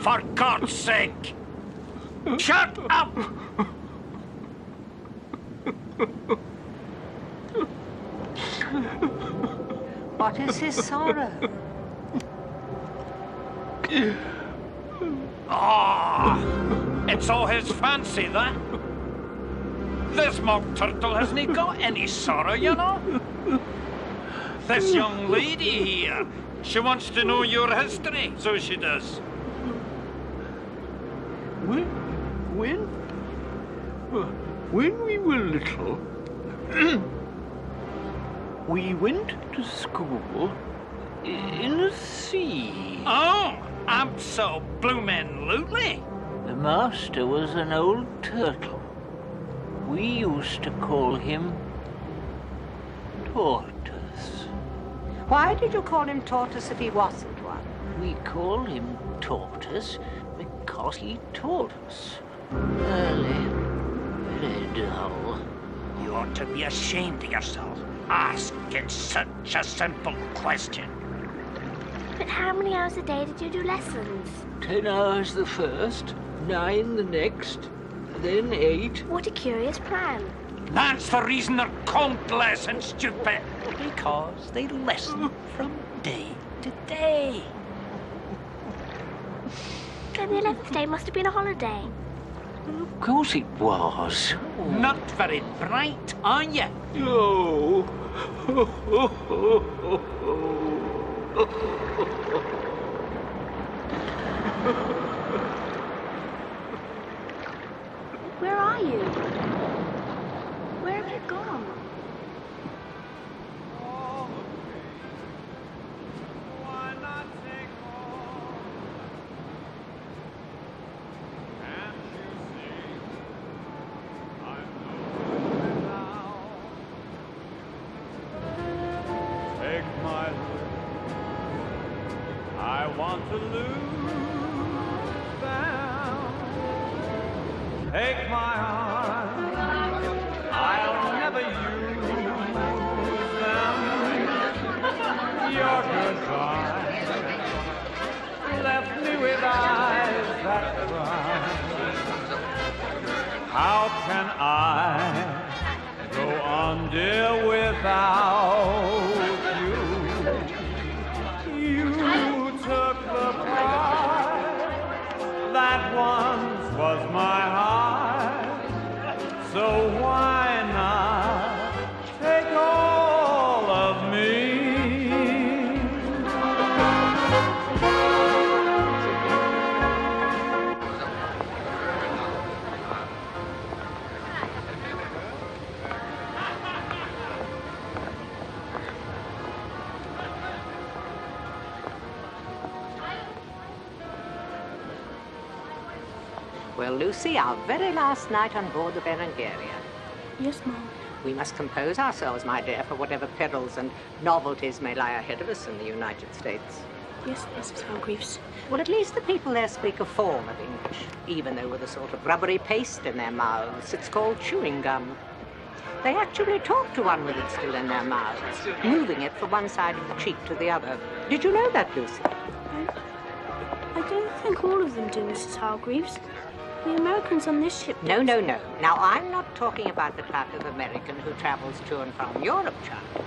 For God's sake! Shut up! What is his sorrow? It's all his fancy, that. This mock turtle hasn't got any sorrow, you know. This young lady here, she wants to know your history, so she does. When we were little, we went to school in the sea. Oh, abso-bloomin'-lutely. The master was an old turtle. We used to call him Tortoise. Why did you call him Tortoise if he wasn't one? We call him Tortoise because he taught us. Very dull. You ought to be ashamed of yourself, asking such a simple question. But how many hours a day did you do lessons? 10 hours the first, 9 the next, then 8. What a curious plan. That's the reason they're called lessons, stupid. Because they listen from day to day. And the 11th day must have been a holiday. Of course it was. Not very bright, are you? No. Where are you? Where have you gone? Take my arm, I'll How can I go on, dear, without you? You took the pride that once was my heart, so why not take all of me? Well, Lucy, our very last night on board the Berengaria. Yes, Mom. We must compose ourselves, my dear, for whatever perils and novelties may lie ahead of us in the United States. Yes, Mrs. Hargreaves. Well, at least the people there speak a form of English, even though with a sort of rubbery paste in their mouths. It's called chewing gum. They actually talk to one with it still in their mouths, moving it from one side of the cheek to the other. Did you know that, Lucy? I don't think all of them do, Mrs. Hargreaves. The Americans on this ship... No, no, no. Now, I'm not talking about the type of American who travels to and from Europe, child.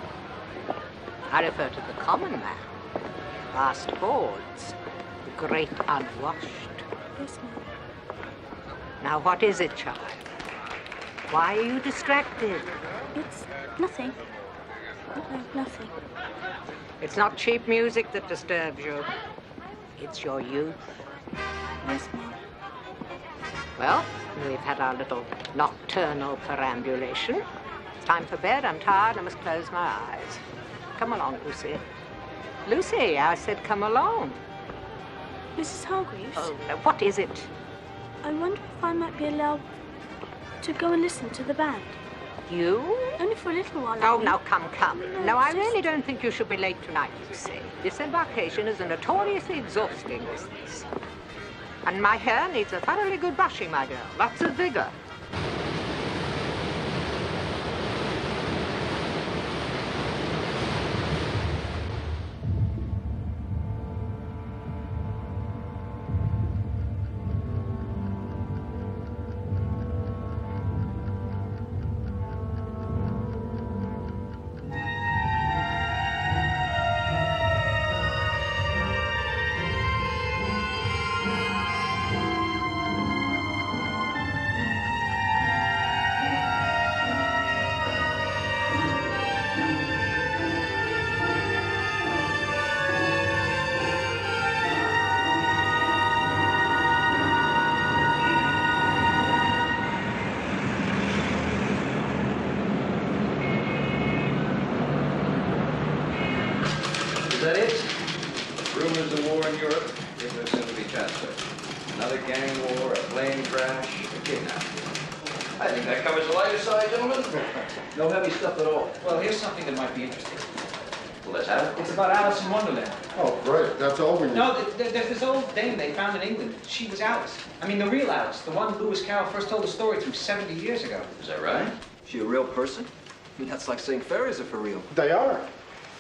I refer to the common man. Vast boards. The great unwashed. Yes, Mom. Now, what is it, child? Why are you distracted? It's nothing. No, nothing. It's not cheap music that disturbs you. It's your youth. Yes, Mom. Well, we've had our little nocturnal perambulation. It's time for bed. I'm tired. I must close my eyes. Come along, Lucy. Lucy, I said come along. Mrs. Hargreaves? Oh, what is it? I wonder if I might be allowed to go and listen to the band. You? Only for a little while. Oh, now, come. No, I it's really don't think you should be late tonight, Lucy. This embarkation is a notoriously exhausting business. And my hair needs a thoroughly good brushing, my girl. Lots of vigor. Is that it? Rumors of war in Europe, things are soon to be transferred. Another gang war, a plane crash, a kidnapping. I think that covers the lighter side, gentlemen. No heavy stuff at all. Well, here's something that might be interesting. Well, let's have it. It's about Alice in Wonderland. Oh, great. That's all we need. No, there's this old dame they found in England. She was Alice. I mean, the real Alice. The one Lewis Carroll first told the story to 70 years ago. Is that right? She a real person? I mean, that's like saying fairies are for real. They are.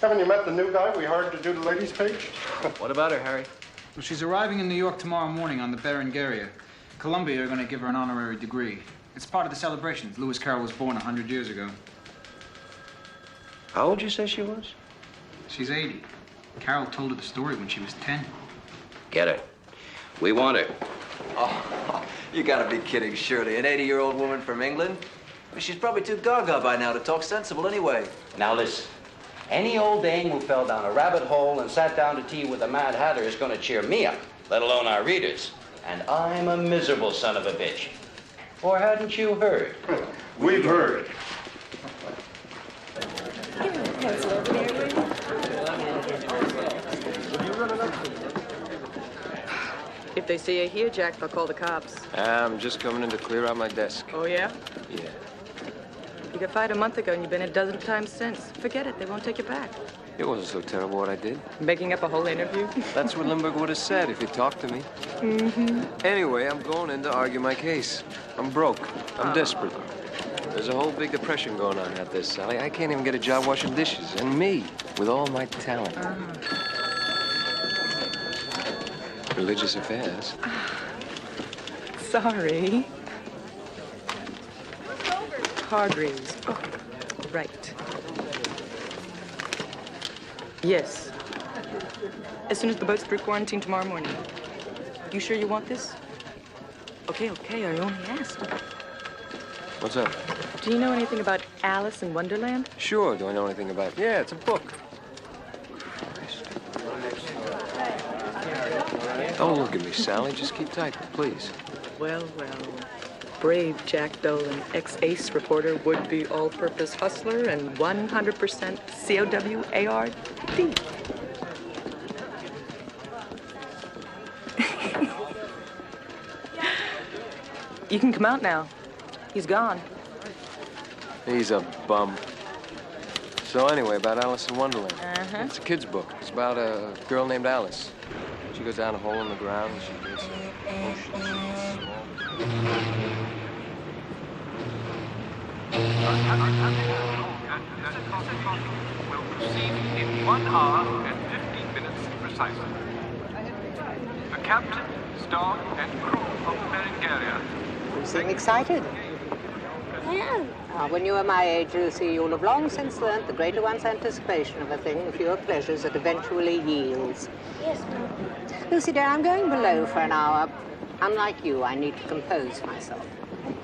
Haven't you met the new guy we hired to do the ladies' page? What about her, Harry? Well, she's arriving in New York tomorrow morning on the Berengaria. Columbia are going to give her an honorary degree. It's part of the celebrations. Lewis Carroll was born 100 years ago. How old did you say she was? She's 80. Carroll told her the story when she was 10. Get her. We want her. Oh, you gotta be kidding, Shirley. An 80-year-old woman from England? Well, she's probably too gaga by now to talk sensible anyway. Now listen, any old dame who fell down a rabbit hole and sat down to tea with a Mad Hatter is gonna cheer me up, let alone our readers. And I'm a miserable son of a bitch. Or hadn't you heard? We've heard. Give me a pencil over there, will you? If they see you here, Jack, they'll call the cops. I'm just coming in to clear out my desk. Oh, yeah? Yeah. You got fired a month ago, and you've been a dozen times since. Forget it. They won't take you back. It wasn't so terrible what I did. Making up a whole interview? That's what Lindbergh would have said if he talked to me. Mm-hmm. Anyway, I'm going in to argue my case. I'm broke. I'm desperate. There's a whole big depression going on out there, Sally. I can't even get a job washing dishes. And me, with all my talent. Religious affairs. Sorry. Hargreaves. Oh, right. Yes. As soon as the boat's through quarantine tomorrow morning. You sure you want this? Okay, I only asked. What's up? Do you know anything about Alice in Wonderland? Sure. Do I know anything about it? Yeah, it's a book. Don't look at me, Sally. Just keep tight, please. Well. Brave Jack Dolan, ex-ace reporter, would-be all-purpose hustler, and 100% COWARD. You can come out now. He's gone. He's a bum. So anyway, about Alice in Wonderland. Uh-huh. It's a kid's book. It's about a girl named Alice. She goes down a hole in the ground and she meets an ocean. Will proceed in 1 hour and 15 minutes precisely. The captain, staff, and crew of the Berengaria. You seem excited. I am. When you were my age, Lucy, you'll have long since learnt the greater one's anticipation of a thing, the fewer pleasures it eventually yields. Yes, Mum. Lucy, dear, I'm going below for an hour. Unlike you, I need to compose myself.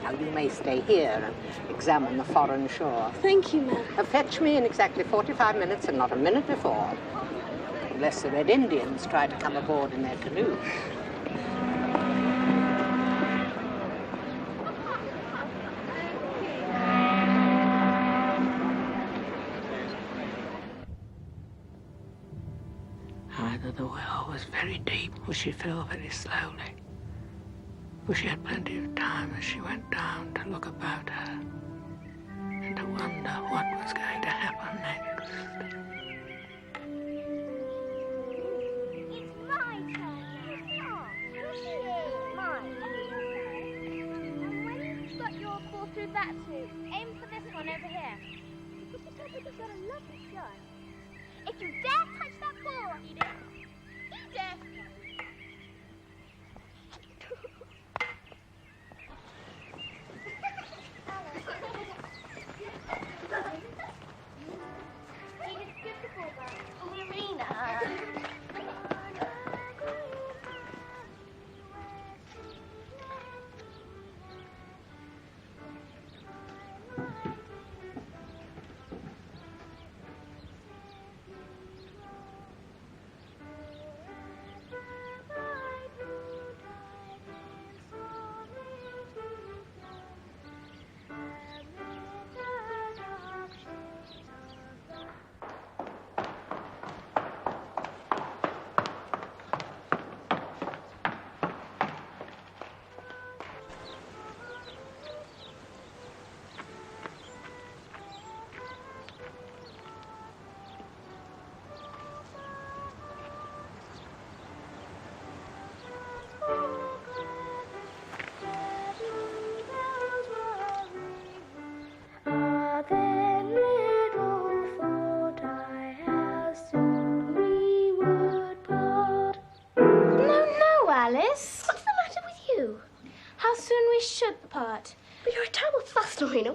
Now, you may stay here and examine the foreign shore. Thank you, Mum. Fetch me in exactly 45 minutes and not a minute before. Unless the Red Indians try to come aboard in their canoe. Either the well was very deep or she fell very slowly. For she had plenty of time as she went down to look about her and to wonder what was going to happen next. It's my turn now. Oh, mine. And when you've got your ball through that tube, aim for this one over here. You've got a lovely shot. If you dare touch that ball, Edith. Edith!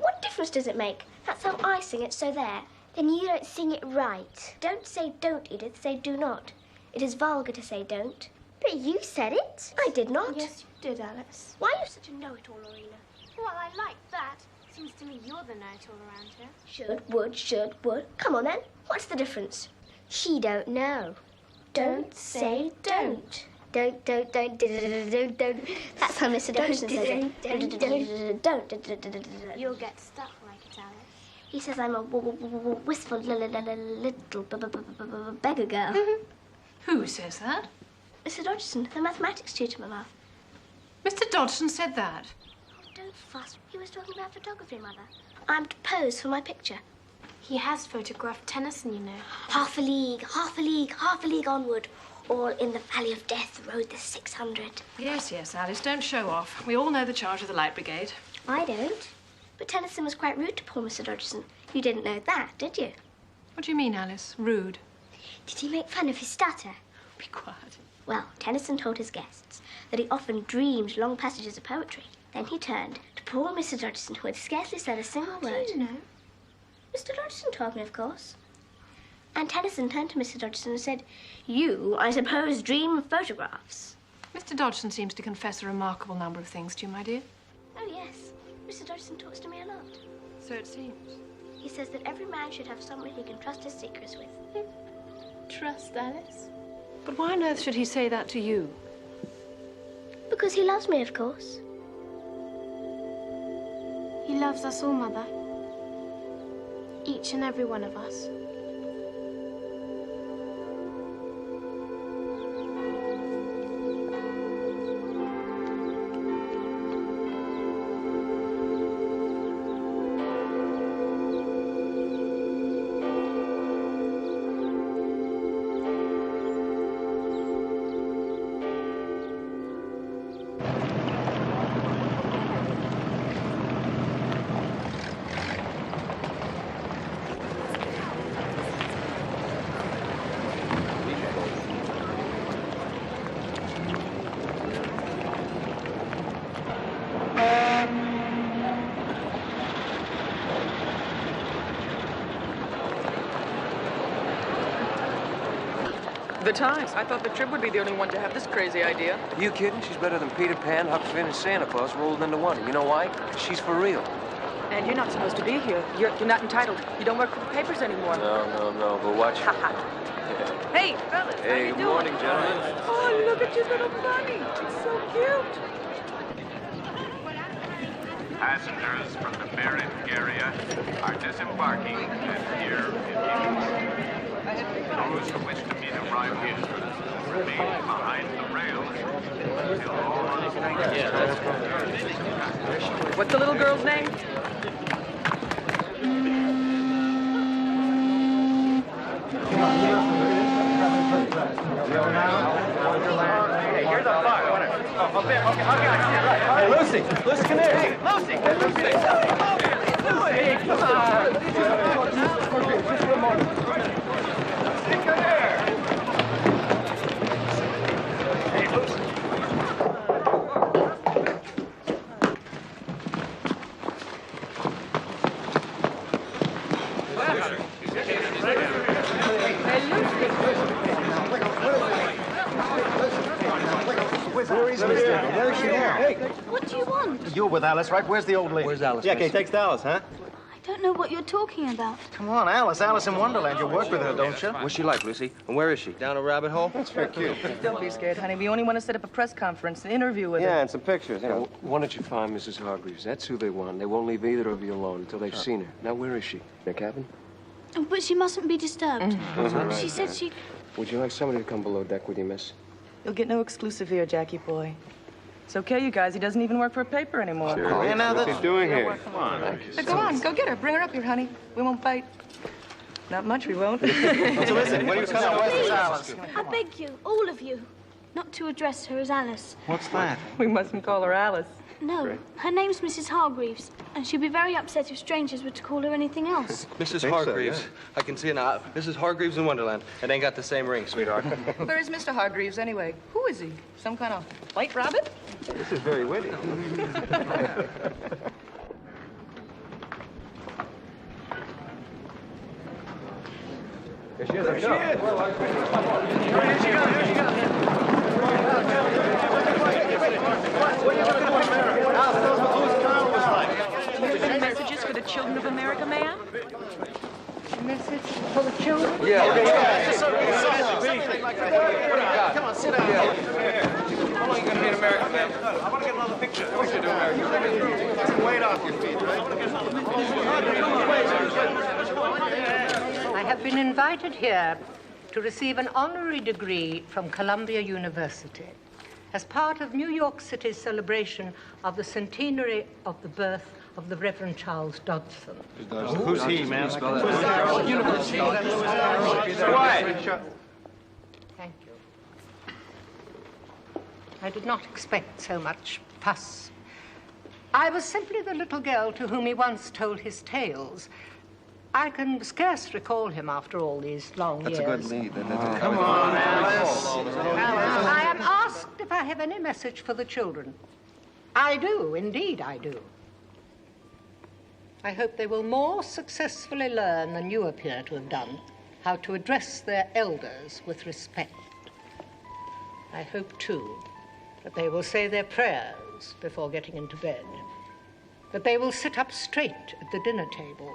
What difference does it make? That's how I sing it, so there. Then you don't sing it right. Don't say don't, Edith. Say do not. It is vulgar to say don't. But you said it. I did not. Yes, you did, Alice. Why are you such a know-it-all, Lorena? Well, I like that. Seems to me you're the know-it-all around here. Should, would. Come on, then. What's the difference? She don't know. Don't say don't. Don't. That's how Mr. Dodgson says it. Don't. You'll get stuck like it, Alice. He says I'm a wistful little beggar girl. Who says that? Mr. Dodgson, the mathematics tutor, Mama. Mr. Dodgson said that? Oh, don't fuss. He was talking about photography, Mother. I'm to pose for my picture. He has photographed Tennyson, you know. Half a league onward. All in the valley of death rode the 600. Yes, Alice, don't show off. We all know the charge of the Light Brigade. I don't. But Tennyson was quite rude to poor Mr. Dodgson. You didn't know that, did you? What do you mean, Alice? Rude? Did he make fun of his stutter? Be quiet. Well, Tennyson told his guests that he often dreamed long passages of poetry. Then he turned to poor Mr. Dodgson, who had scarcely said a single word. Do you know? Mr. Dodgson told me, of course. And Tennyson turned to Mr. Dodgson and said, "You, I suppose, dream photographs." Mr. Dodgson seems to confess a remarkable number of things to you, my dear. Oh, yes. Mr. Dodgson talks to me a lot. So it seems. He says that every man should have someone he can trust his secrets with. Trust Alice? But why on earth should he say that to you? Because he loves me, of course. He loves us all, Mother. Each and every one of us. The Times. I thought the Trib would be the only one to have this crazy idea. You kidding? She's better than Peter Pan, Huck Finn, and Santa Claus rolled into one. You know why? She's for real. And you're not supposed to be here. You're not entitled. You don't work for the papers anymore. No, but watch. Hey, fellas, how Hey, you good doing? morning, gentlemen. Oh, look at your little bunny. It's so cute. Passengers from the Bering area are disembarking at Pier 58. Those who wish to meet arrivals remain behind the rails until all What's the little girl's name? Hey, you're the fuck. Hey, Lucy, come here. Hey, Lucy. Hey, come on. Come here. Hey, Lucy. Where is Mr. Where is she now? Hey, What do you want? you're with Alice, right? Where's the old lady? Where's Alice, Yeah, miss? okay, takes to Alice, huh? I don't know what you're talking about. Come on, Alice. Alice in Wonderland. You work with her, don't you? What's she like, Lucy? And where is she? Down a rabbit hole? That's very cute. Don't be scared, honey. We only want to set up a press conference, an interview with her. Yeah, and some pictures. Yeah, why don't you find Mrs. Hargreaves? That's who they want. They won't leave either of you alone until they've seen her. Now, where is she? In the cabin? Oh, but she mustn't be disturbed. That's all right, She said then. she... Would you like somebody to come below deck with you, miss? You'll get no exclusive here, Jackie boy. It's okay, you guys. He doesn't even work for a paper anymore. Sure. Yeah, now What's he doing here? Come on. But go on, go get her. Bring her up here, honey. We won't bite. Not much, we won't. So listen, when you come out, where's this Alice? I beg you, all of you, not to address her as Alice. What's that? We mustn't call her Alice. No, her name's Mrs. Hargreaves, and she'd be very upset if strangers were to call her anything else. Mrs. so, Hargreaves. yeah. I can see it now. Mrs. Hargreaves in Wonderland. It ain't got the same ring, sweetheart. Where is Mr. Hargreaves, anyway? Who is he? Some kind of white rabbit? This is very witty. Here she is. There she is. Do you have any messages for the children of America, ma'am? Message for the children? Yeah. Come on, sit down. How long are you going to be in America, ma'am? I want to get another picture. Of course you do, America. Weight off your feet, right? I have been invited here to receive an honorary degree from Columbia University as part of New York City's celebration of the centenary of the birth of the Reverend Charles Dodgson. Who's he, man? Thank you. I did not expect so much fuss. I was simply the little girl to whom he once told his tales. I can scarce recall him after all these long years. That's a good lead. Come on, Alice. I am asked if I have any message for the children. I do, indeed I do. I hope they will more successfully learn than you appear to have done how to address their elders with respect. I hope, too, that they will say their prayers before getting into bed, that they will sit up straight at the dinner table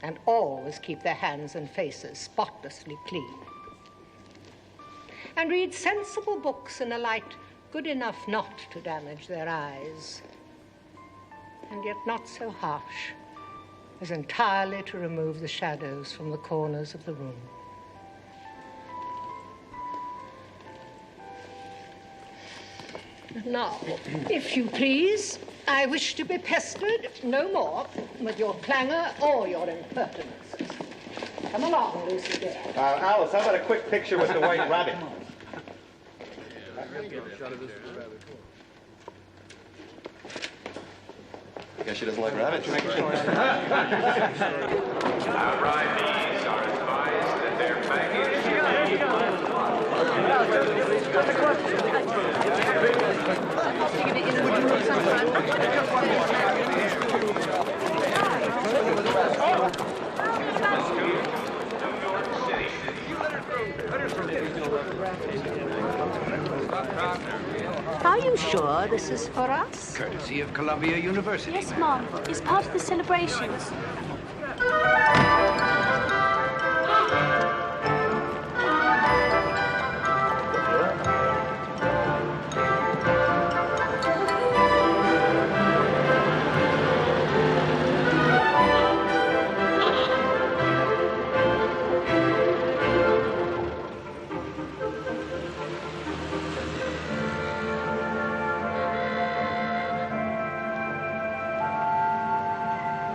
and always keep their hands and faces spotlessly clean, and read sensible books in a light good enough not to damage their eyes, and yet not so harsh as entirely to remove the shadows from the corners of the room. Now, if you please, I wish to be pestered no more with your clangor or your impertinences. Come along, Lucy dear. Alice, how about a quick picture with the white rabbit? Guess she doesn't like rabbits. Arrivees are advised that their baggage Are you sure this is for us? Courtesy of Columbia University. Yes, Mom. It's part of the celebrations.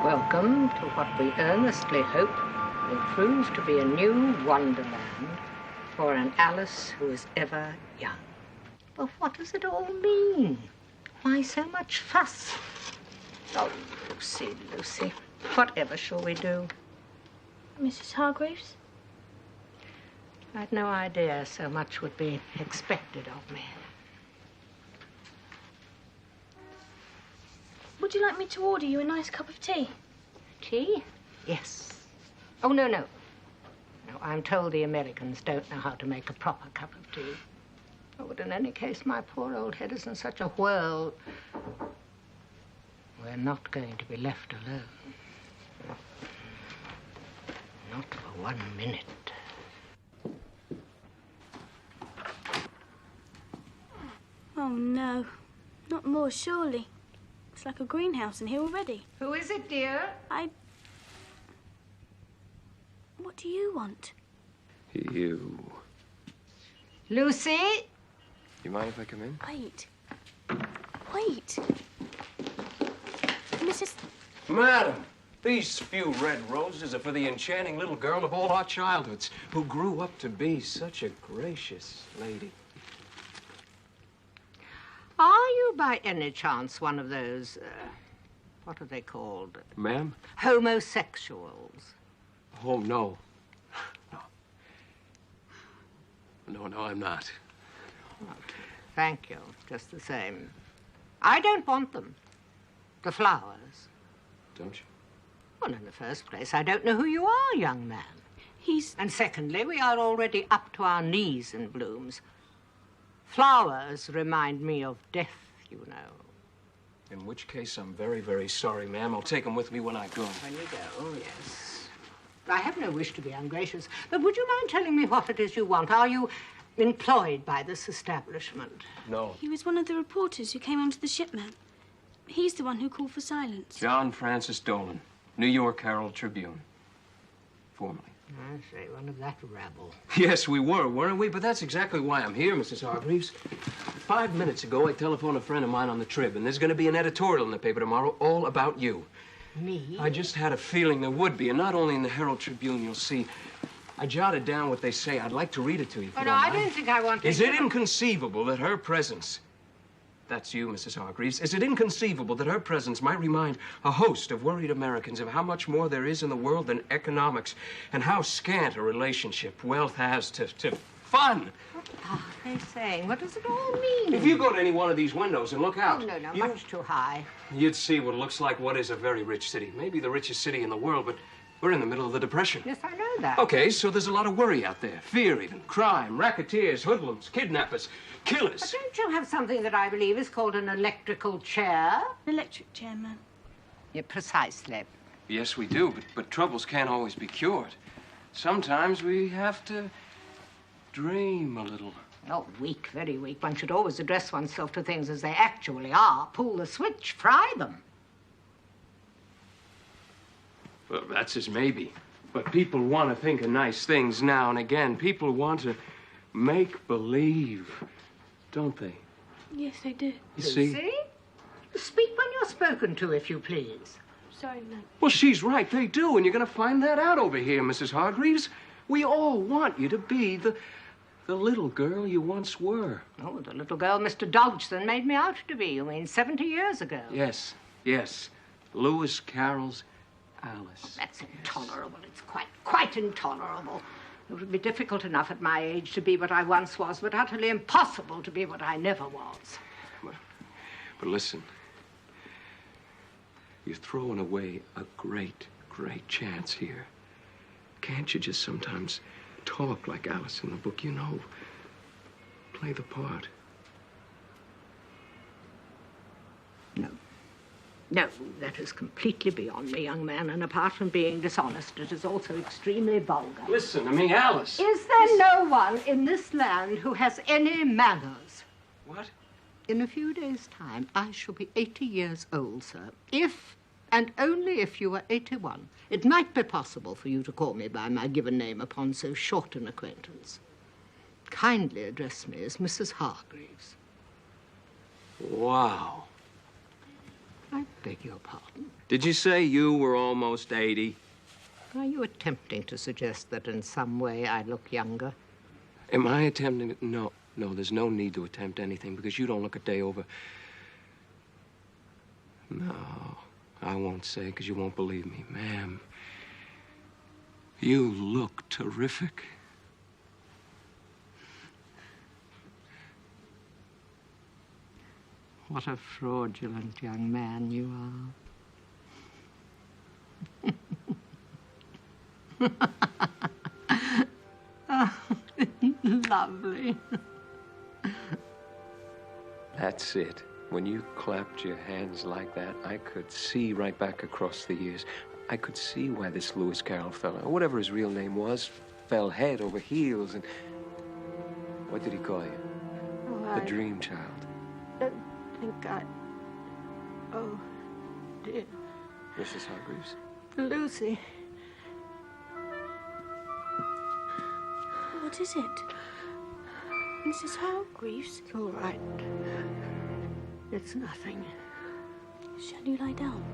Welcome to what we earnestly hope will prove to be a new Wonderland for an Alice who is ever young. But what does it all mean? Why so much fuss? Oh, Lucy, Lucy, whatever shall we do? Mrs. Hargreaves? I'd no idea so much would be expected of me. Would you like me to order you a nice cup of tea? Tea? Yes. Oh, no, no. No, I'm told the Americans don't know how to make a proper cup of tea. Oh, but in any case, my poor old head is in such a whirl. We're not going to be left alone. Not for 1 minute. Oh, no. Not more, surely. It's like a greenhouse in here already. Who is it, dear? What do you want? You. Lucy? You mind if I come in? Wait. Wait. Mrs. Madam, these few red roses are for the enchanting little girl of all our childhoods who grew up to be such a gracious lady. Are you by any chance one of those, what are they called? Ma'am? Homosexuals. Oh, no. No, I'm not. Thank you, just the same. I don't want them. The flowers. Don't you? Well, in the first place, I don't know who you are, young man. And secondly, we are already up to our knees in blooms. Flowers remind me of death, you know. In which case, I'm very, very sorry, ma'am. I'll take them with me when I go. When you go, yes. I have no wish to be ungracious, but would you mind telling me what it is you want? Are you employed by this establishment? No. He was one of the reporters who came onto the ship, ma'am. He's the one who called for silence. John Francis Dolan, New York Herald Tribune. Formerly. I say, one of that rabble. Yes, we were, weren't we? But that's exactly why I'm here, Mrs. Hargreaves. 5 minutes ago, I telephoned a friend of mine on the Trib, and there's going to be an editorial in the paper tomorrow all about you. Me? I just had a feeling there would be, and not only in the Herald Tribune, you'll see. I jotted down what they say. I'd like to read it to you. Oh, no, I don't think I want to. Is it inconceivable that her presence... That's you, Mrs. Hargreaves. Is it inconceivable that her presence might remind a host of worried Americans of how much more there is in the world than economics, and how scant a relationship wealth has to fun. What are they saying? What does it all mean? If you go to any one of these windows and look out... Oh, no, much too high. You'd see what looks like what is a very rich city. Maybe the richest city in the world, but we're in the middle of the Depression. Yes, I know that. Okay, so there's a lot of worry out there. Fear even. Crime, racketeers, hoodlums, kidnappers, killers. But don't you have something that I believe is called an electrical chair? An electric chair, ma'am. Yeah, precisely. Yes, we do, but troubles can't always be cured. Sometimes we have to dream a little. Oh, weak, very weak. One should always address oneself to things as they actually are. Pull the switch, fry them. Well, that's as maybe. But people want to think of nice things now and again. People want to make believe, don't they? Yes, they do. You see? Speak when you're spoken to, if you please. Sorry, ma'am. Well, she's right. They do, and you're going to find that out over here, Mrs. Hargreaves. We all want you to be the little girl you once were. Oh, the little girl Mr. Dodgson made me out to be. You mean 70 years ago? Yes, yes. Lewis Carroll's Alice. That's intolerable. It's quite intolerable. It would be difficult enough at my age to be what I once was, but utterly impossible to be what I never was. But listen, you're throwing away a great, great chance here. Can't you just sometimes talk like Alice in the book, you know? Play the part. No, that is completely beyond me, young man, and apart from being dishonest, it is also extremely vulgar. Listen to me, Alice. Is there no one in this land who has any manners? What? In a few days' time, I shall be 80 years old, sir. If, and only if you are 81, it might be possible for you to call me by my given name upon so short an acquaintance. Kindly address me as Mrs. Hargreaves. Wow. I beg your pardon. Did you say you were almost 80? Are you attempting to suggest that in some way I look younger? Am I attempting to... No, there's no need to attempt anything because you don't look a day over... No, I won't say because you won't believe me. Ma'am, you look terrific. What a fraudulent young man you are. Oh, lovely. That's it. When you clapped your hands like that, I could see right back across the years. I could see why this Lewis Carroll fella, or whatever his real name was, fell head over heels and... What did he call you? Oh, The Dreamchild. Oh, dear. Mrs. Hargreaves? Lucy. What is it? Mrs. Hargreaves? It's all right. It's nothing. Shall you lie down?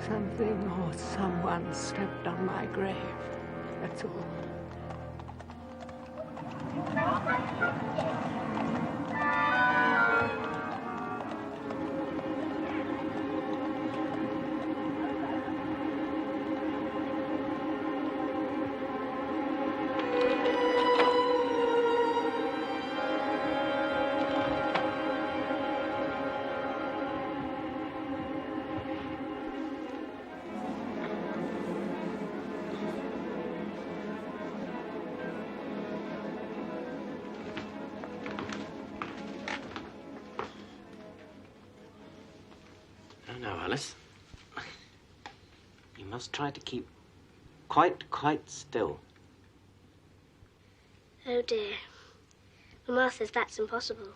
Something or someone stepped on my grave. That's all. No, Alice. You must try to keep quite still. Oh, dear. Mamma says that's impossible.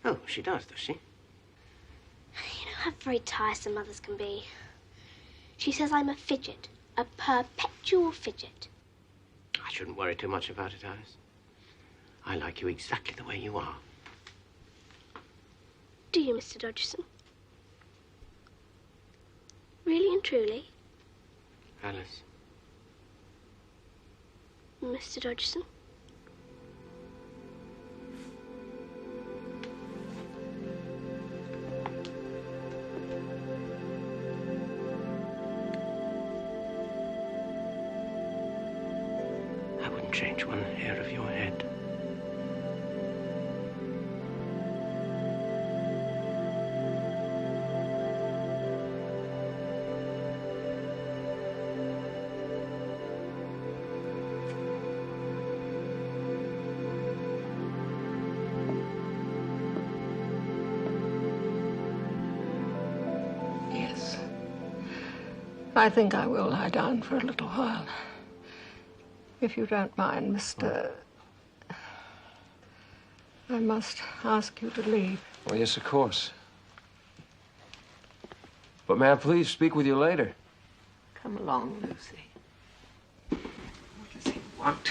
Oh, she does she? You know how very tiresome mothers can be. She says I'm a fidget, a perpetual fidget. I shouldn't worry too much about it, Alice. I like you exactly the way you are. Do you, Mr. Dodgson? Really and truly? Alice. Mr. Dodgson? change one hair of your head. Yes. I think I will lie down for a little while. If you don't mind, Mr. I must ask you to leave. Well, yes, of course. But may I please speak with you later? Come along, Lucy. What does he want?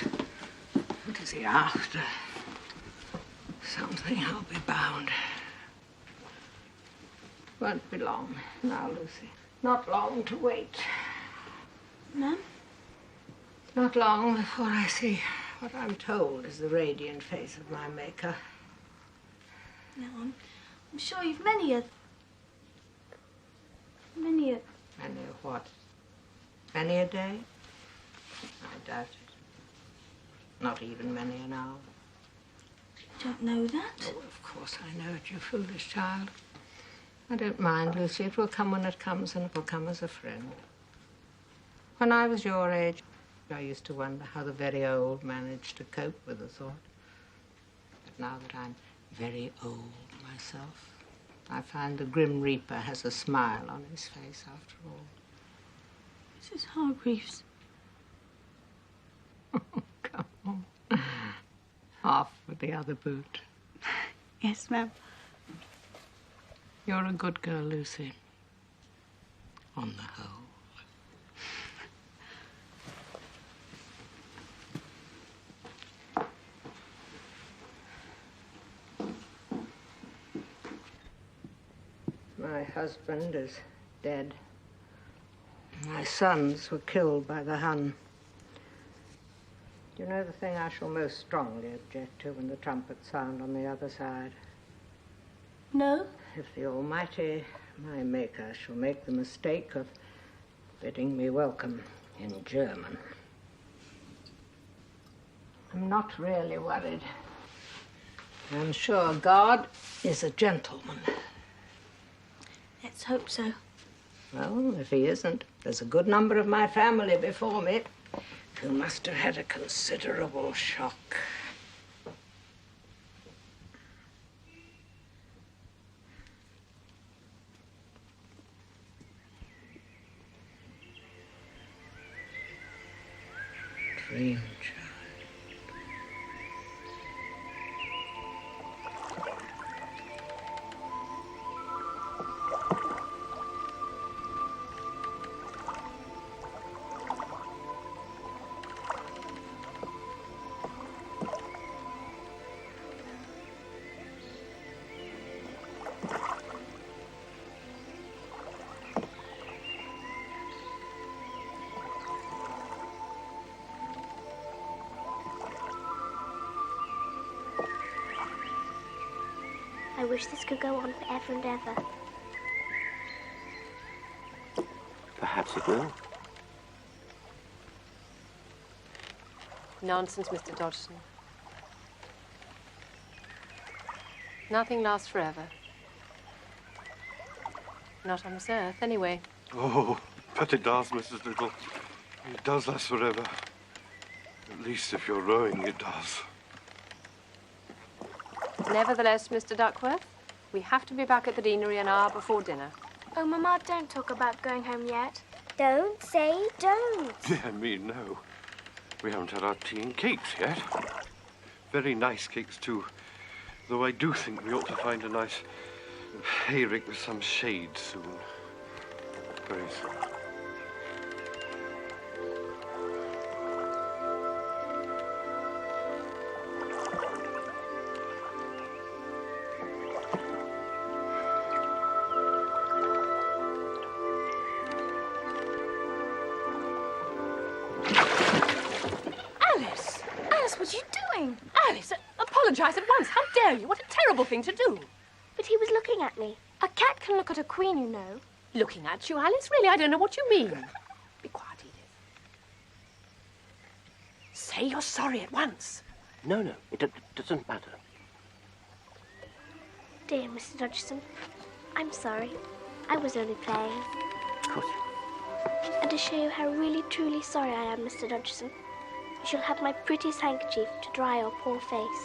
What is he after? Something, I'll be bound. Won't be long now, Lucy. Not long to wait. Ma'am? Not long before I see what I'm told is the radiant face of my maker. No, I'm sure you've many a... Many a what? Many a day? I doubt it. Not even many an hour. You don't know that? Oh, of course I know it, you foolish child. I don't mind, Lucy. It will come when it comes, and it will come as a friend. When I was your age, I used to wonder how the very old managed to cope with the thought. But now that I'm very old myself, I find the Grim Reaper has a smile on his face after all. Mrs. Hargreaves. Come on. Off with the other boot. Yes, ma'am. You're a good girl, Lucy. On the whole. My husband is dead. My sons were killed by the Hun. Do you know the thing I shall most strongly object to when the trumpets sound on the other side? No? If the Almighty, my Maker, shall make the mistake of bidding me welcome in German. I'm not really worried. I'm sure God is a gentleman. Let's hope so. Well, if he isn't, there's a good number of my family before me who must have had a considerable shock. Dreamchild. I wish this could go on forever and ever. Perhaps it will. Nonsense, Mr. Dodgson. Nothing lasts forever. Not on this earth, anyway. Oh, but it does, Mrs. Liddell. It does last forever. At least if you're rowing, it does. Nevertheless, Mr. Duckworth, we have to be back at the deanery an hour before dinner. Oh, Mama, don't talk about going home yet. Don't say don't. Dear me, no. We haven't had our tea and cakes yet. Very nice cakes, too. Though I do think we ought to find a nice hayrick with some shade soon. Very soon. What are you doing? Alice, apologize at once. How dare you? What a terrible thing to do. But he was looking at me. A cat can look at a queen, you know. Looking at you, Alice? Really, I don't know what you mean. Be quiet, Edith. Say you're sorry at once. No, it doesn't matter. Dear Mr. Dodgson, I'm sorry. I was only playing. Of course. And to show you how really, truly sorry I am, Mr. Dodgson, you shall have my prettiest handkerchief to dry your poor face.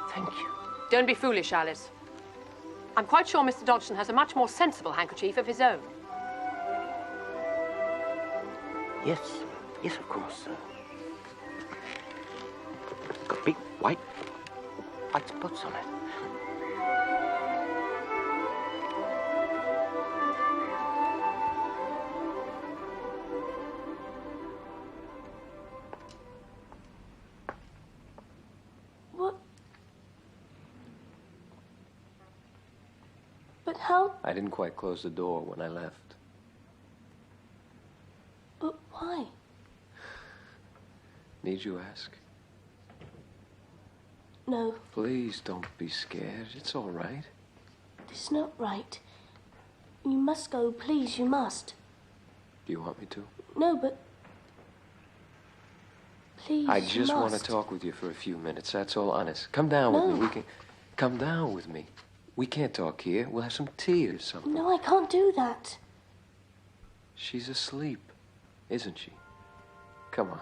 Thank you. Don't be foolish, Alice. I'm quite sure Mr. Dodgson has a much more sensible handkerchief of his own. Yes, of course. Got big white spots on it. What? But how? I didn't quite close the door when I left. But why? Need you ask? No, Please don't be scared. It's all right. it's not right. You must go, please, you must. Do you want me to? No, but... Please, I you just want to must. talk with you for a few minutes. That's all, honest. Come down with me. No. We can... Come down with me. We can't talk here. We'll have some tea or something. No, I can't do that. She's asleep, isn't she? Come on.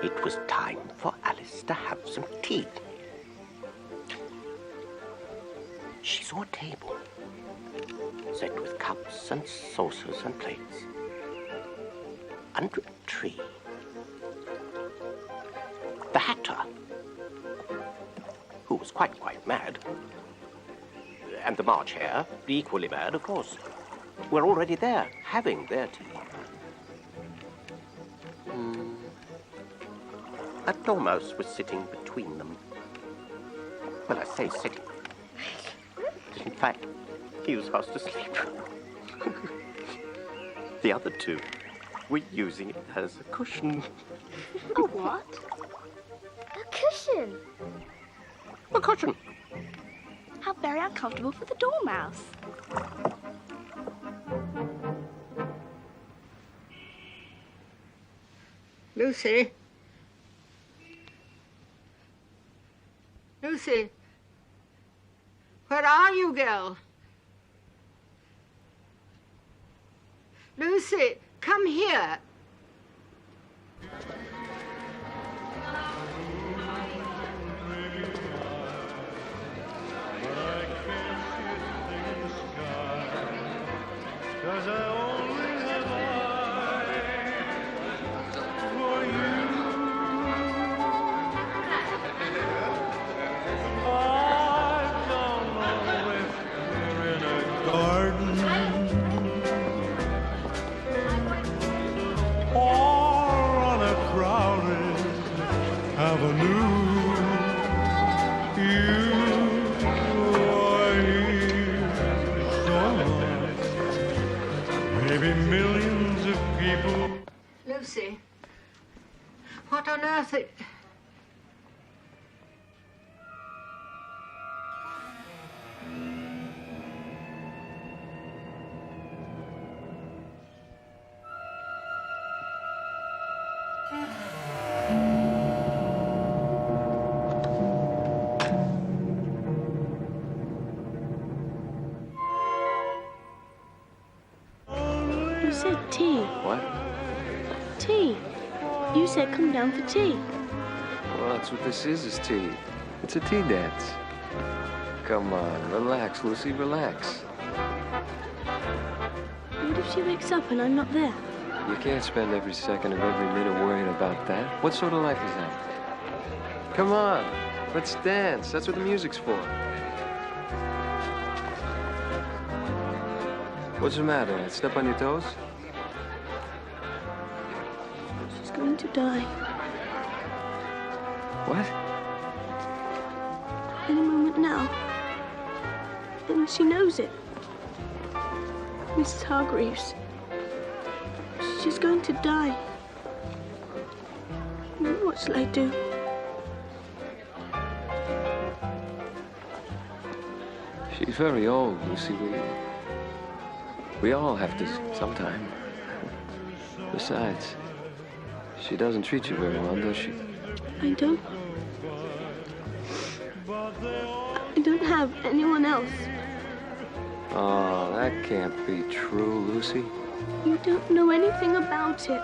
It was time for Alice to have some tea. She saw a table set with cups and saucers and plates. Under a tree, the Hatter, who was quite mad, and the March Hare, equally mad, of course, were already there, having their tea. A dormouse was sitting between them. Well, I say sitting. In fact, he was fast asleep. The other two were using it as a cushion. A what? A cushion? A cushion. How very uncomfortable for the dormouse. Lucy? Lucy? Where are you, girl? Lucy, come here. Lucy, what on earth... You said tea. What? Tea. You said come down for tea. Well, that's what this is tea. It's a tea dance. Come on, relax, Lucy, relax. What if she wakes up and I'm not there? You can't spend every second of every minute worrying about that. What sort of life is that? Come on, let's dance. That's what the music's for. What's the matter? Step on your toes? She's going to die. What? Any moment now. And she knows it. Mrs. Hargreaves. She's going to die. What shall I do? She's very old, Lucy. We all have to sometime. Besides, she doesn't treat you very well, does she? I don't have anyone else. Oh, that can't be true, Lucy. You don't know anything about it.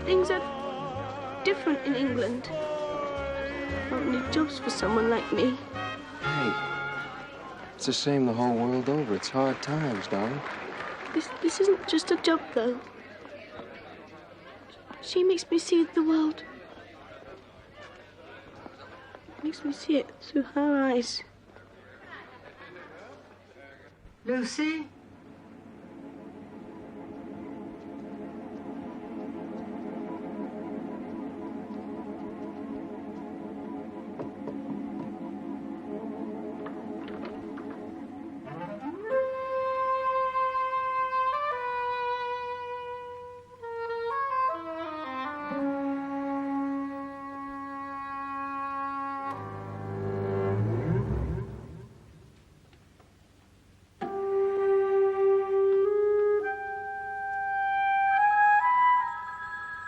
Things are different in England. Only jobs for someone like me. Hey, it's the same the whole world over. It's hard times, darling. This isn't just a job, though. She makes me see the world. Makes me see it through her eyes. Lucy?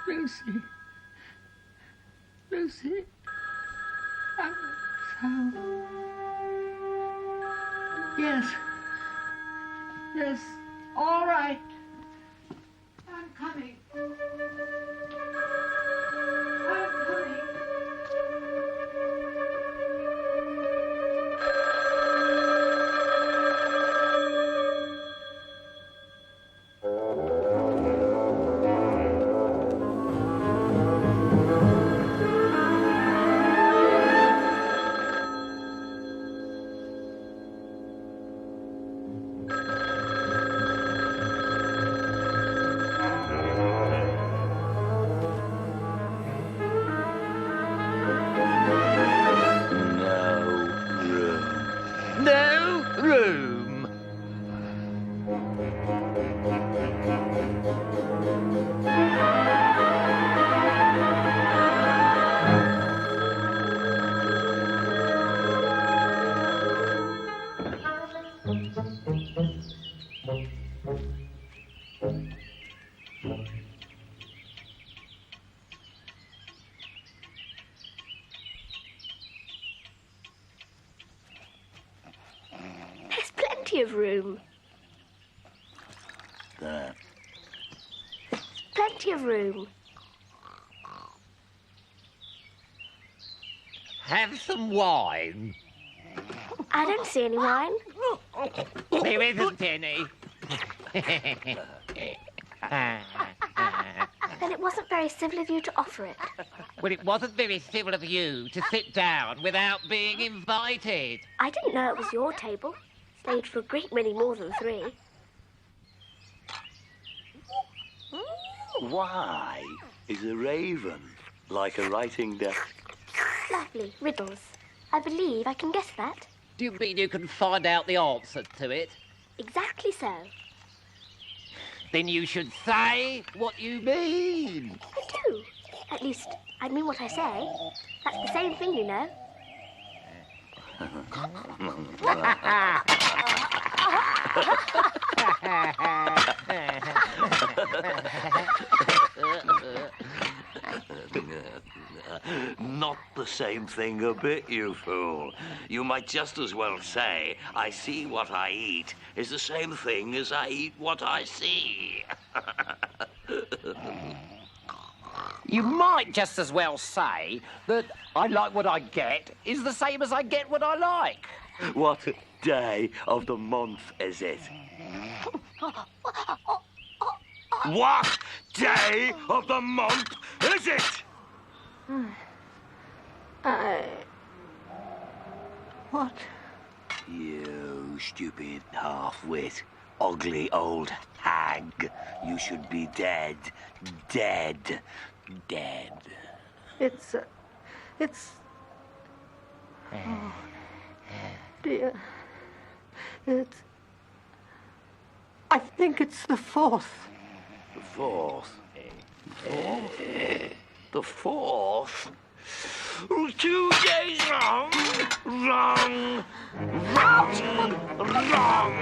Lucy. Lucy. I'm so... Yes. Yes. All right. I'm coming. I'm coming. Of room. There. Plenty of room. Have some wine. I don't see any wine. There isn't any. Then it wasn't very civil of you to offer it. Well, it wasn't very civil of you to sit down without being invited. I didn't know it was your table. Stayed for a great many more than 3. Why is a raven like a writing desk? Lovely. Riddles. I believe I can guess that. Do you mean you can find out the answer to it? Exactly so. Then you should say what you mean. I do. At least, I mean what I say. That's the same thing, you know. Not the same thing a bit, you fool. You might just as well say, I see what I eat is the same thing as I eat what I see. You might just as well say that I like what I get is the same as I get what I like. What day of the month is it? What day of the month is it? What? You stupid half-wit, ugly old hag. You should be dead. Dead. Dead. It's... Oh, dear. I think it's the 4th. The 4th? The 4th? 2 days wrong. Wrong. Wrong. Wrong.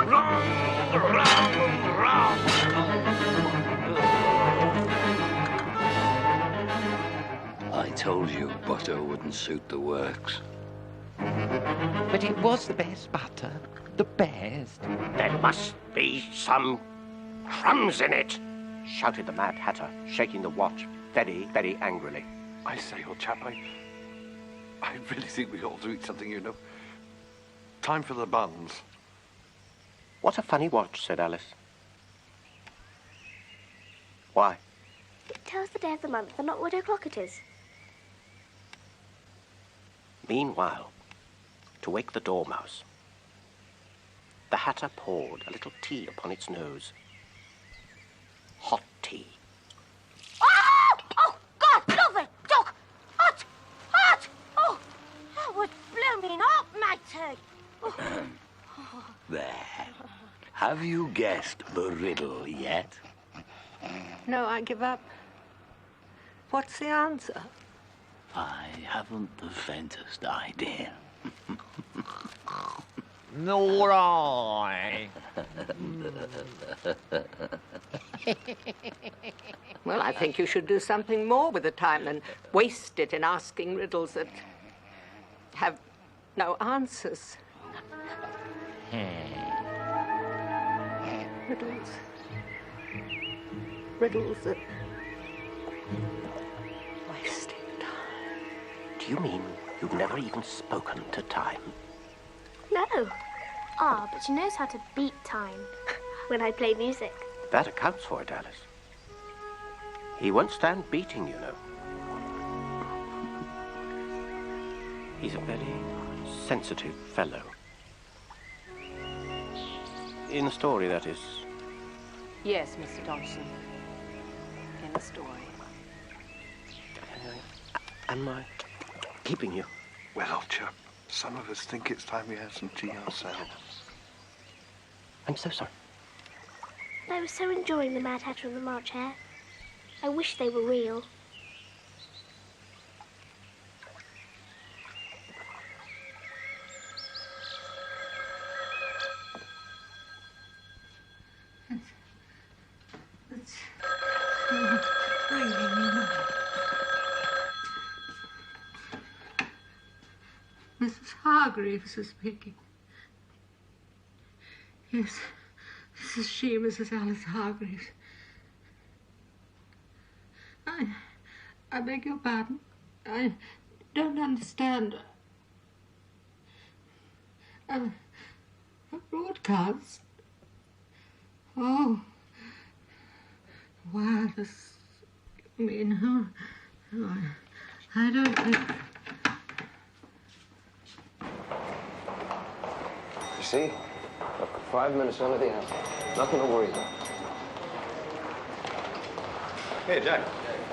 Wrong. Wrong. Wrong. told you butter wouldn't suit the works. But it was the best butter. The best. There must be some crumbs in it, shouted the Mad Hatter, shaking the watch very, very angrily. I say, old chap, I really think we ought to eat something, you know. Time for the buns. What a funny watch, said Alice. Why? It tells the day of the month and not what o'clock it is. Meanwhile, to wake the dormouse, the Hatter poured a little tea upon its nose. Hot tea. Oh! Oh, God, love it, Doc! Hot! Hot! Oh, that would blow me up, matey. Oh. There. Have you guessed the riddle yet? No, I give up. What's the answer? I haven't the faintest idea. Nor I. Well, I think you should do something more with the time than waste it in asking riddles that have no answers. Riddles. Riddles that wasting time. Do you mean you've never even spoken to time? No. Ah, but she knows how to beat time when I play music. That accounts for it, Alice. He won't stand beating, you know. He's a very sensitive fellow. In the story, that is. Yes, Mr. Dodgson. In the story. Am I keeping you? Well, old chap, some of us think it's time we had some tea ourselves. I'm so sorry. I was so enjoying the Mad Hatter and the March Hare. I wish they were real. It's raining. Mrs. Hargreaves is speaking. Yes, this is she, Mrs. Alice Hargreaves. I beg your pardon. I don't understand. A broadcast? Oh. Wireless. You mean, oh, I don't think... You see? Look, 5 minutes under the hour. Nothing to worry about. Hey, Jack.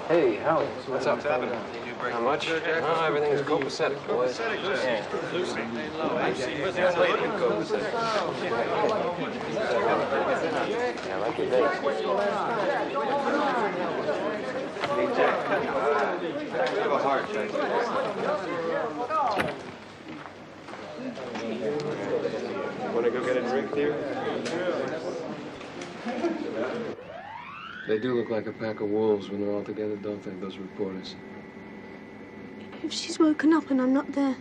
Hey, Howie. What's up? Not much. No, everything's copacetic, boys. Yeah. I like your dates. Hey, Jack. I have a heart, Jack. Want to go get a drink, dear? They do look like a pack of wolves when they're all together, don't they, those reporters? If she's woken up and I'm not there,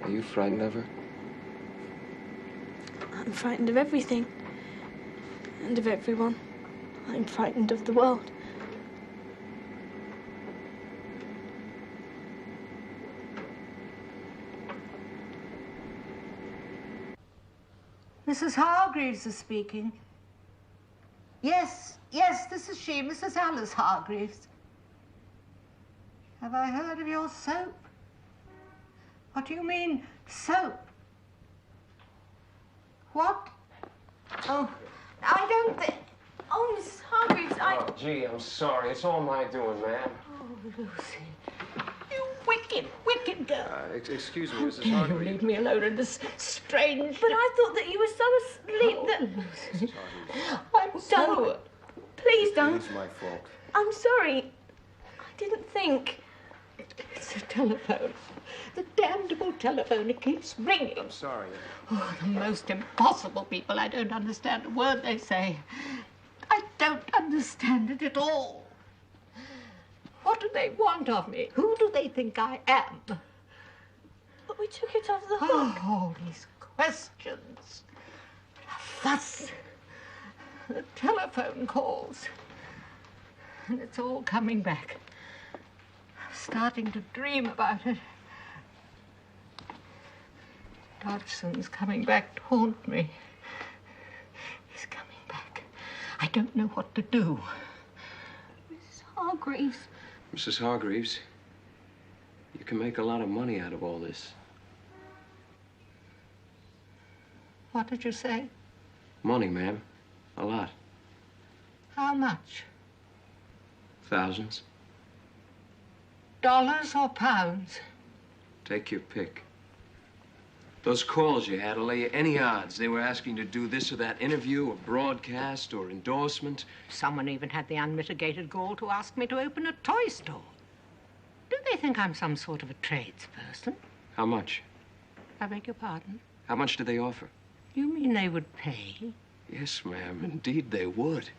Are you frightened of her? I'm frightened of everything. And of everyone. I'm frightened of the world. Mrs. Hargreaves is speaking. Yes, this is she, Mrs. Alice Hargreaves. Have I heard of your soap? What do you mean, soap? What? Oh, I don't think... Oh, Mrs. Hargreaves, Oh, gee, I'm sorry. It's all my doing, man. Oh, Lucy. You wicked, wicked girl. Excuse me, Mrs. You Hargreaves. leave me alone in this strange... But I thought that you were so asleep that... I'm so... Please don't. It's my fault. I'm sorry. I didn't think. It's the telephone. The damnable telephone. It keeps ringing. I'm sorry. Oh, the most impossible people. I don't understand a word they say. I don't understand it at all. What do they want of me? Who do they think I am? But we took it off the hook. Oh, all these questions. A fuss. The telephone calls. And it's all coming back. I'm starting to dream about it. Dodgson's coming back to haunt me. He's coming back. I don't know what to do. Mrs. Hargreaves. Mrs. Hargreaves, you can make a lot of money out of all this. What did you say? Money, ma'am. A lot. How much? Thousands. Dollars or pounds? Take your pick. Those calls you had, I'll lay you any odds. They were asking to do this or that interview or broadcast or endorsement. Someone even had the unmitigated gall to ask me to open a toy store. Do they think I'm some sort of a tradesperson? How much? I beg your pardon? How much did they offer? You mean they would pay? Yes, ma'am. Indeed they would.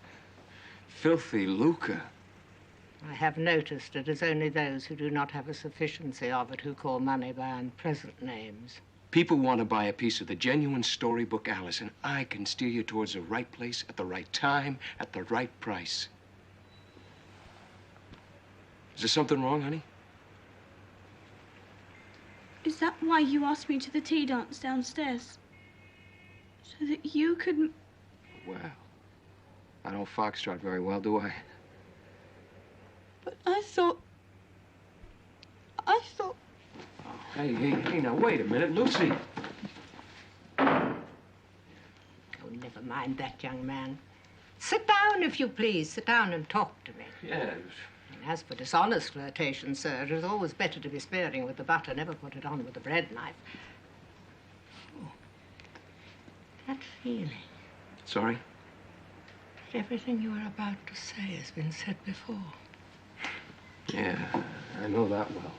Filthy lucre. I have noticed it is only those who do not have a sufficiency of it who call money by unpleasant names. People want to buy a piece of the genuine storybook Alice, and I can steer you towards the right place at the right time at the right price. Is there something wrong, honey? Is that why you asked me to the tea dance downstairs? So that you could... Well, I don't foxtrot very well, do I? But I thought... Hey, now, wait a minute, Lucy. Oh, never mind that, young man. Sit down, if you please. Sit down and talk to me. Yes. And as for dishonest flirtation, sir, it is always better to be sparing with the butter, never put it on with the bread knife. Oh, that feeling. Sorry? That everything you were about to say has been said before. Yeah, I know that well.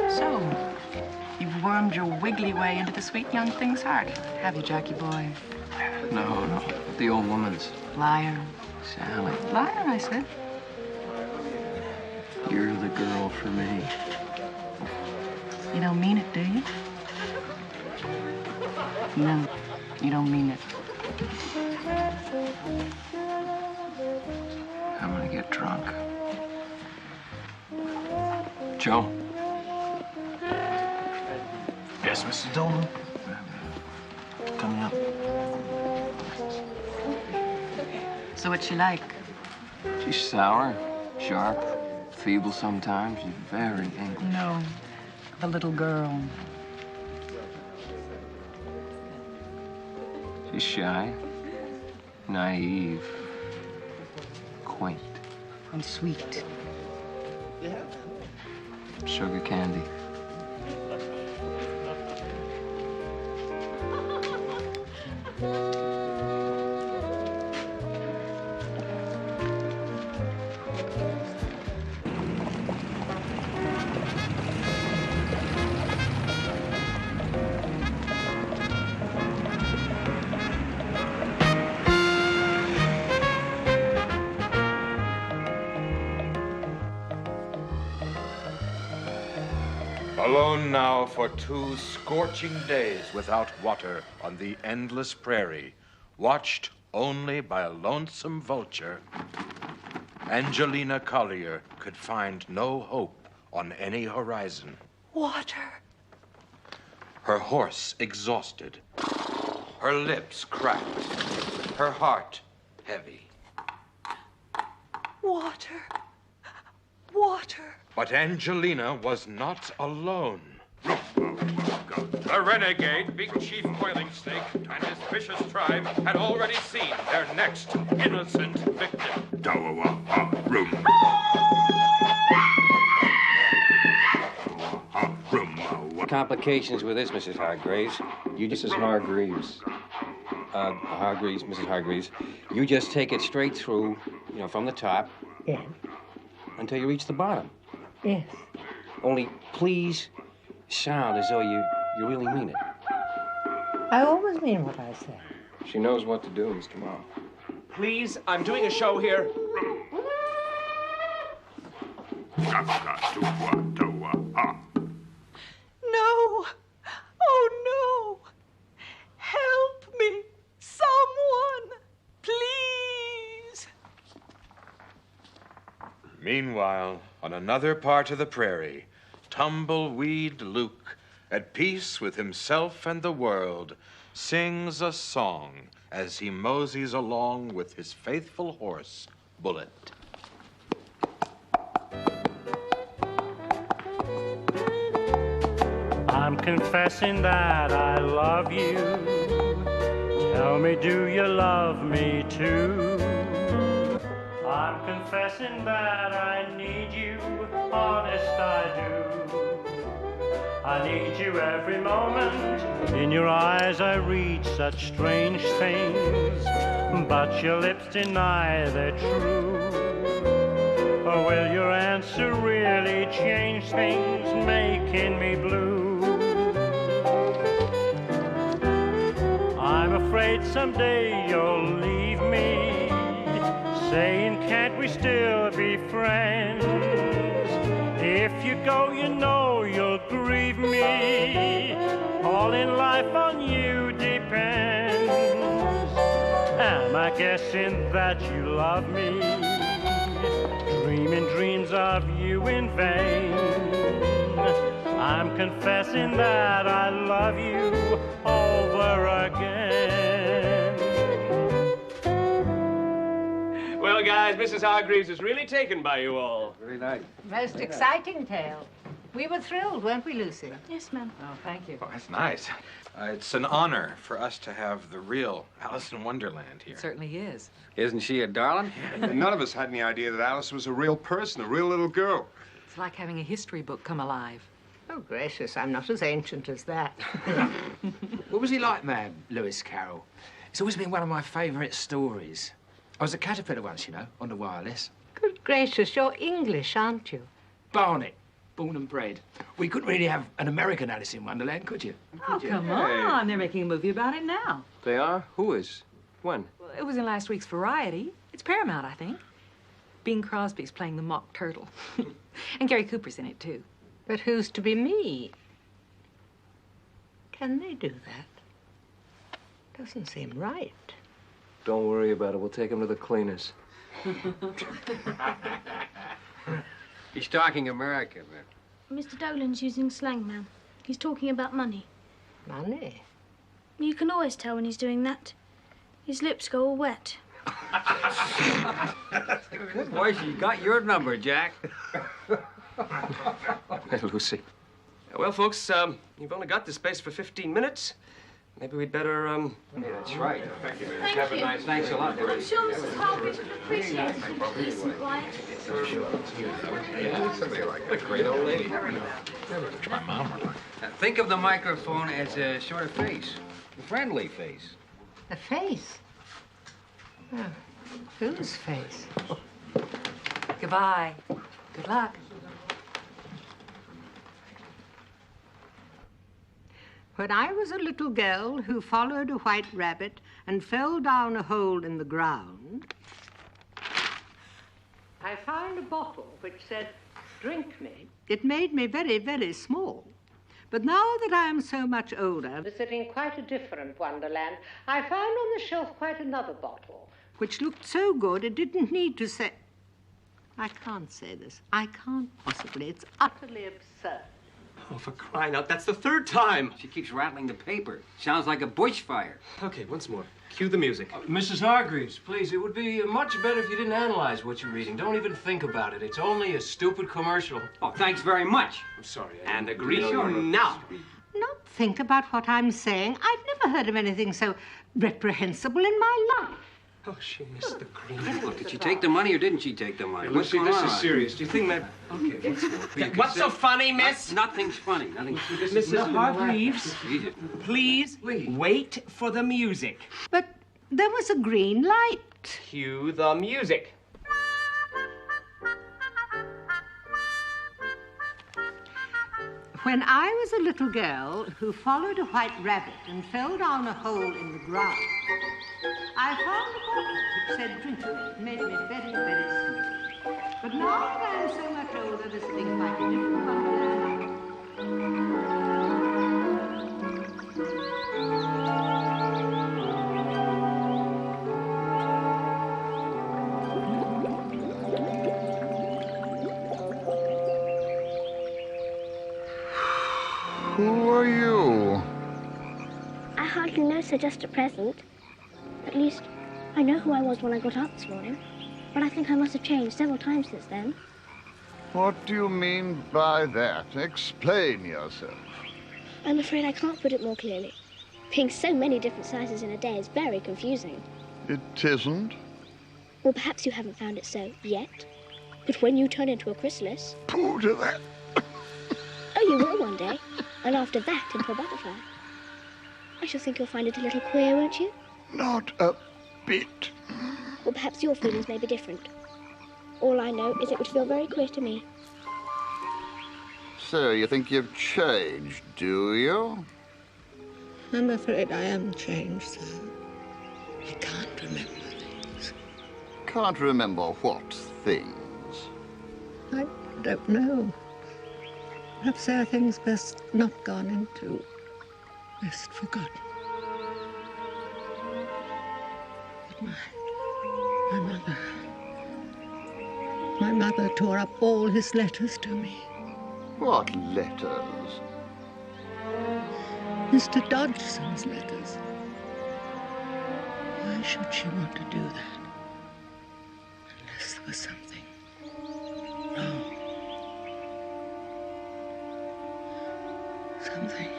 So, you've wormed your wiggly way into the sweet young thing's heart, have you, Jackie boy? No, the old woman's. Liar. Sally. Liar, I said. You're the girl for me. You don't mean it, do you? No, you don't mean it. I'm gonna get drunk. Joe? Yes, Mr. Dolan? Coming up. So what's she like? She's sour, sharp, feeble sometimes, and very English. No, the little girl. She's shy, naive, quaint. And sweet. Sugar candy. Alone now for 2 scorching days without water on the endless prairie, watched only by a lonesome vulture, Angelina Collier could find no hope on any horizon. Water. Her horse exhausted, her lips cracked, her heart heavy. Water. Water. But Angelina was not alone. The renegade, Big Chief Boiling Snake, and his vicious tribe had already seen their next innocent victim. Complications with this, Mrs. Hargreaves. Mrs. Hargreaves. Mrs. Hargreaves. You just take it straight through, You know, from the top. Yes. Until you reach the bottom. Yes. Only please sound as though you really mean it. I always mean what I say. She knows what to do, Mr. Morrow. Please, I'm doing a show here. No! Oh, no! Help me! Someone! Please! Meanwhile, on another part of the prairie, Tumbleweed Luke, at peace with himself and the world, sings a song as he moseys along with his faithful horse, Bullet. I'm confessing that I love you. Tell me, do you love me too? I'm confessing that I need you, honest I do. I need you every moment. In your eyes I read such strange things, but your lips deny they're true. Or will your answer really change things, making me blue? I'm afraid someday you'll leave me, saying can't we still be friends? If you go, you know you'll grieve me. All in life on you depends. Am I guessing that you love me? Dreaming dreams of you in vain. I'm confessing that I love you over again. Well, guys, Mrs. Hargreaves is really taken by you all. Very nice. Most exciting tale. We were thrilled, weren't we, Lucy? Yes, ma'am. Oh, thank you. Oh, that's nice. It's an honor for us to have the real Alice in Wonderland here. It certainly is. Isn't she a darling? None of us had any idea that Alice was a real person, a real little girl. It's like having a history book come alive. Oh, gracious, I'm not as ancient as that. What was he like, ma'am, Lewis Carroll? It's always been one of my favourite stories. I was a caterpillar once, you know, on the wireless. Good gracious, you're English, aren't you? Barnet, born and bred. We couldn't really have an American Alice in Wonderland, could you? Oh, come on. They're making a movie about it now. They are? Who is? When? Well, it was in last week's Variety. It's Paramount, I think. Bing Crosby's playing the mock turtle. And Gary Cooper's in it, too. But who's to be me? Can they do that? Doesn't seem right. Don't worry about it. We'll take him to the cleaners. He's talking American, man. Mr. Dolan's using slang, ma'am. He's talking about money. Money? You can always tell when he's doing that. His lips go all wet. Good boy, she got your number, Jack. Hey, Lucy. Well, folks, you've only got this space for 15 minutes. Maybe we'd better, Yeah, that's right. Thank you, Thank Have you. a nice, thanks a lot. I'm sure Mrs. Hargreaves would appreciate peace and quiet. Yeah, somebody like that. Great old lady. My mom. Think of the microphone as a sort of face, a friendly face. A face? Oh, whose face? Goodbye. Good luck. When I was a little girl who followed a white rabbit and fell down a hole in the ground, I found a bottle which said, "Drink me." It made me very, very small. But now that I am so much older, visiting quite a different Wonderland, I found on the shelf quite another bottle, which looked so good it didn't need to say... I can't say this. I can't possibly. It's utterly absurd. Oh, for crying out, that's the third time. She keeps rattling the paper. Sounds like a bushfire. Okay, once more. Cue the music. Mrs. Hargreaves, please, it would be much better if you didn't analyze what you're reading. Don't even think about it. It's only a stupid commercial. Oh, thanks very much. I'm sorry. And agree now. Not think about what I'm saying. I've never heard of anything so reprehensible in my life. Oh, she missed the green. Look, did she take the money or didn't she take the money? Hey, Lucy, What's this going is on? serious. Do you think that... Okay, let's go. What's so funny, miss? Nothing's funny. Nothing. Mrs. Hargreaves, Jesus. please wait for the music. But there was a green light. Cue the music. When I was a little girl who followed a white rabbit and fell down a hole in the ground, I found a bottle which said Dreamchild. It made me very, very sleepy. But now that I'm so much older, this thing might be different Wonderland. Who are you? I hardly know, sir, just at present. At least, I know who I was when I got up this morning. But I think I must have changed several times since then. What do you mean by that? Explain yourself. I'm afraid I can't put it more clearly. Being so many different sizes in a day is very confusing. It isn't? Well, perhaps you haven't found it so yet. But when you turn into a chrysalis... Pooh to that. Oh, you will one day. And after that, into a butterfly. I shall think you'll find it a little queer, won't you? Not a bit. Well, perhaps your feelings may be different. All I know is it would feel very queer to me. So, you think you've changed, do you? I'm afraid I am changed, sir. I can't remember things. Can't remember what things? I don't know. Perhaps there are things best not gone into, best forgotten. But my mother tore up all his letters to me. What letters? Mr. Dodgson's letters. Why should she want to do that? Unless there was something wrong. Something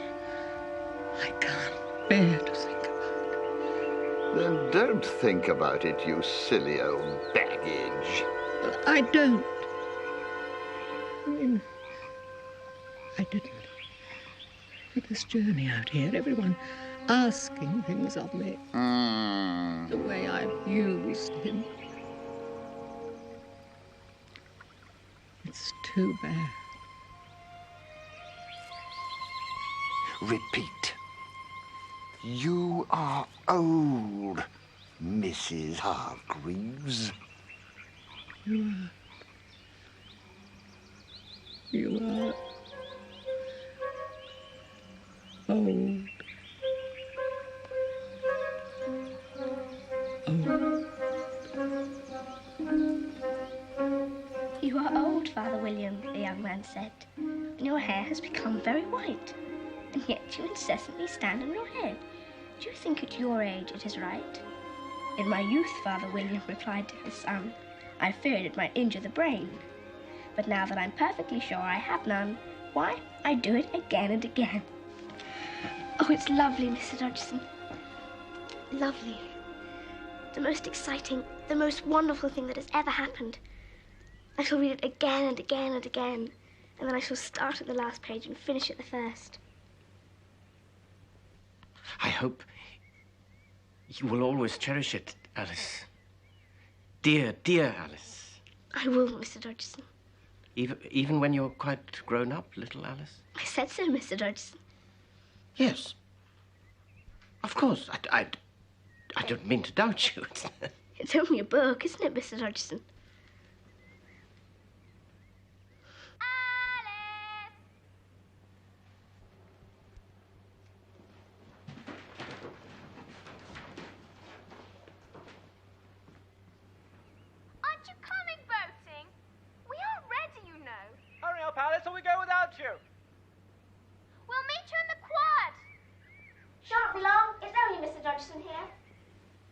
I can't bear to think about. Then don't think about it, you silly old baggage. Well, I don't. I mean, I didn't. For this journey out here, everyone asking things of me. The way I've used him. It's too bad. Repeat. You are old, Mrs. Hargreaves. You are old. You are old, Father William, the young man said, and your hair has become very white. And yet you incessantly stand on your head. Do you think at your age it is right? In my youth, Father William replied to his son, I feared it might injure the brain. But now that I'm perfectly sure I have none, why, I do it again and again. Oh, it's lovely, Mr. Dodgson. Lovely. The most exciting, the most wonderful thing that has ever happened. I shall read it again and again and again, and then I shall start at the last page and finish at the first. I hope you will always cherish it, Alice. Dear, dear Alice. I will, Mr. Dodgson. Even when you're quite grown up, little Alice? I said so, Mr. Dodgson. Yes. Of course. I don't mean to doubt you. It's only a book, isn't it, Mr. Dodgson? Alice, or we go without you. We'll meet you in the quad. Shan't be long. It's only Mr. Dodgson here.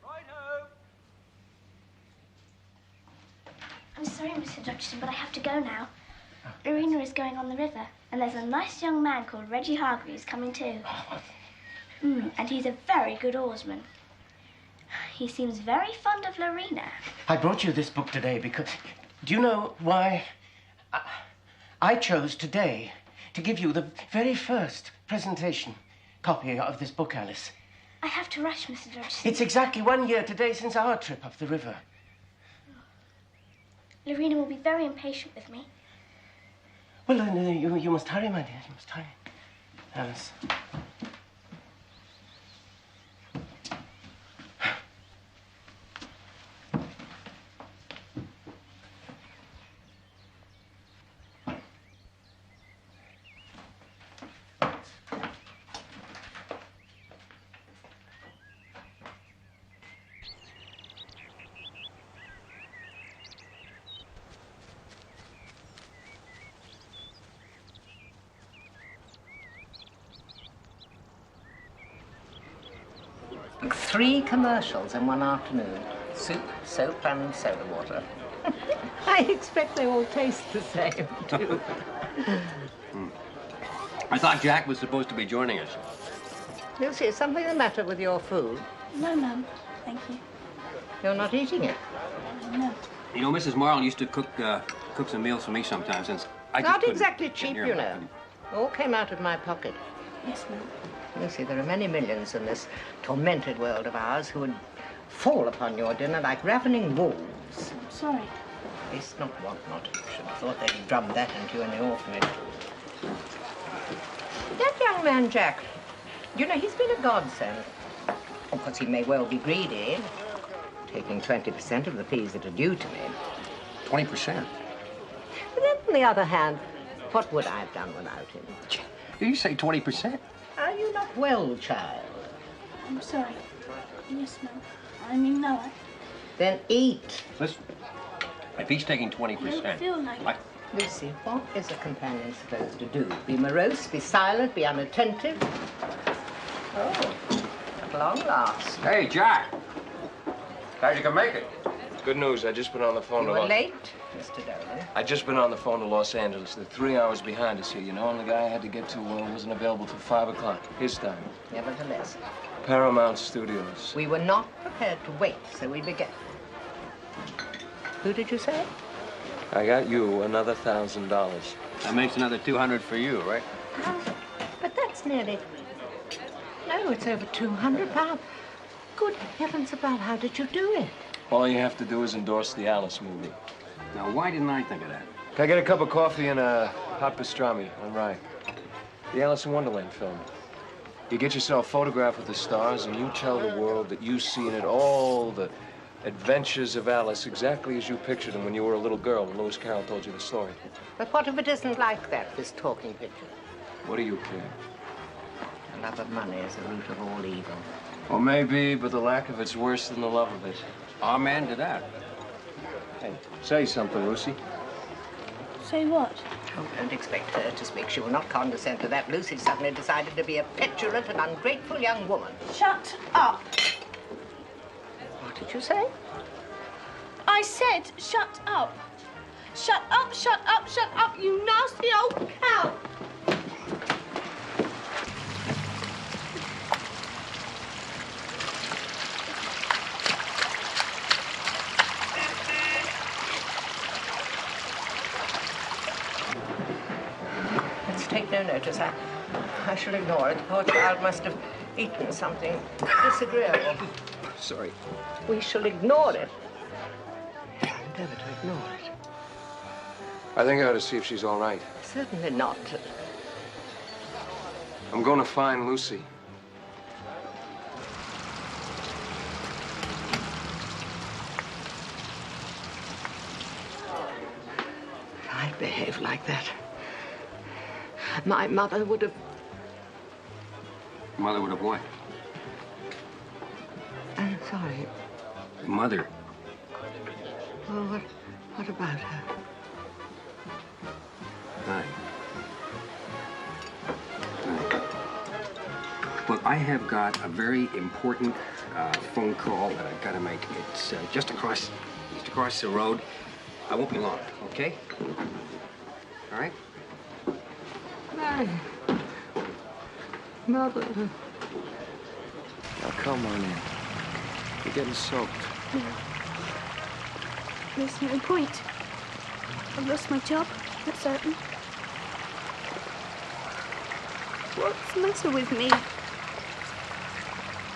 Righto. I'm sorry, Mr. Dodgson, but I have to go now. Lorena is going on the river, and there's a nice young man called Reggie Hargreaves coming too. And he's a very good oarsman. He seems very fond of Lorena. I brought you this book today because... Do you know why I chose today to give you the very first presentation copy of this book, Alice? I have to rush, Mr. Dodgson. It's exactly 1 year today since our trip up the river. Lorena will be very impatient with me. Well, you must hurry, my dear. You must hurry. Alice. Three commercials in one afternoon. Soup, soap, and soda water. I expect they all taste the same, too. I thought Jack was supposed to be joining us. Lucy, is something the matter with your food? No, Mum. Thank you. You're not eating it? No. You know, Mrs. Marl used to cook some meals for me sometimes, since I just Not couldn't exactly get cheap, near you them. know. All came out of my pocket. Yes, Mum. Lucy, there are many millions in this tormented world of ours who would fall upon your dinner like ravening wolves. I'm sorry. At least not one, not. I should have thought they'd have drummed that into you in the orphanage. That young man, Jack, you know, he's been a godsend. Of course, he may well be greedy, taking 20% of the fees that are due to me. 20%? But then, on the other hand, what would I have done without him? Did you say 20%? Are you not well, child? I'm sorry. Yes, Mum. I mean, no. Then eat. Listen, if he's taking 20%... I don't feel like... Lucy, what is a companion supposed to do? Be morose, be silent, be unattentive? Oh, at long last. Hey, Jack. Glad you can make it. Good news. I just been on the phone You to were Los... late, Mr. Dolan. I just been on the phone to Los Angeles. They're 3 hours behind us here, you know, and the guy I had to get to wasn't available till 5 o'clock, his time. Nevertheless, Paramount Studios. we were not prepared to wait, so we began. Who did you say? I got you another $1,000. That makes another 200 for you, right? But that's nearly... No, it's over 200 pounds. Good heavens above, how did you do it? All you have to do is endorse the Alice movie. Now, why didn't I think of that? Can I get a cup of coffee and a hot pastrami on rye? The Alice in Wonderland film. You get yourself photographed with the stars and you tell the world that you've seen it all, the adventures of Alice exactly as you pictured them when you were a little girl when Lewis Carroll told you the story. But what if it isn't like that, this talking picture? What do you care? The love of money is the root of all evil. Well, maybe, but the lack of it's worse than the love of it. Amen to that. Hey, say something, Lucy. Say what? Oh, don't expect her to speak. She will not condescend to that. Lucy suddenly decided to be a petulant and ungrateful young woman. Shut up. What did you say? I said shut up. Shut up, shut up, shut up, you nasty old cow. Take no notice. I shall ignore it. The poor child must have eaten something disagreeable. Sorry. We shall ignore it. Endeavor to ignore it. I think I ought to see if she's all right. Certainly not. I'm going to find Lucy. If I'd behaved like that, my mother would have... Mother would have what? I'm sorry. Mother. Well, what about her? Hi. Well, I have got a very important phone call that I've got to make. It's just across the road. I won't be long, okay? All right? My mother. Now, come on in. You're getting soaked. No. There's no point. I've lost my job, that's certain. What's the matter with me?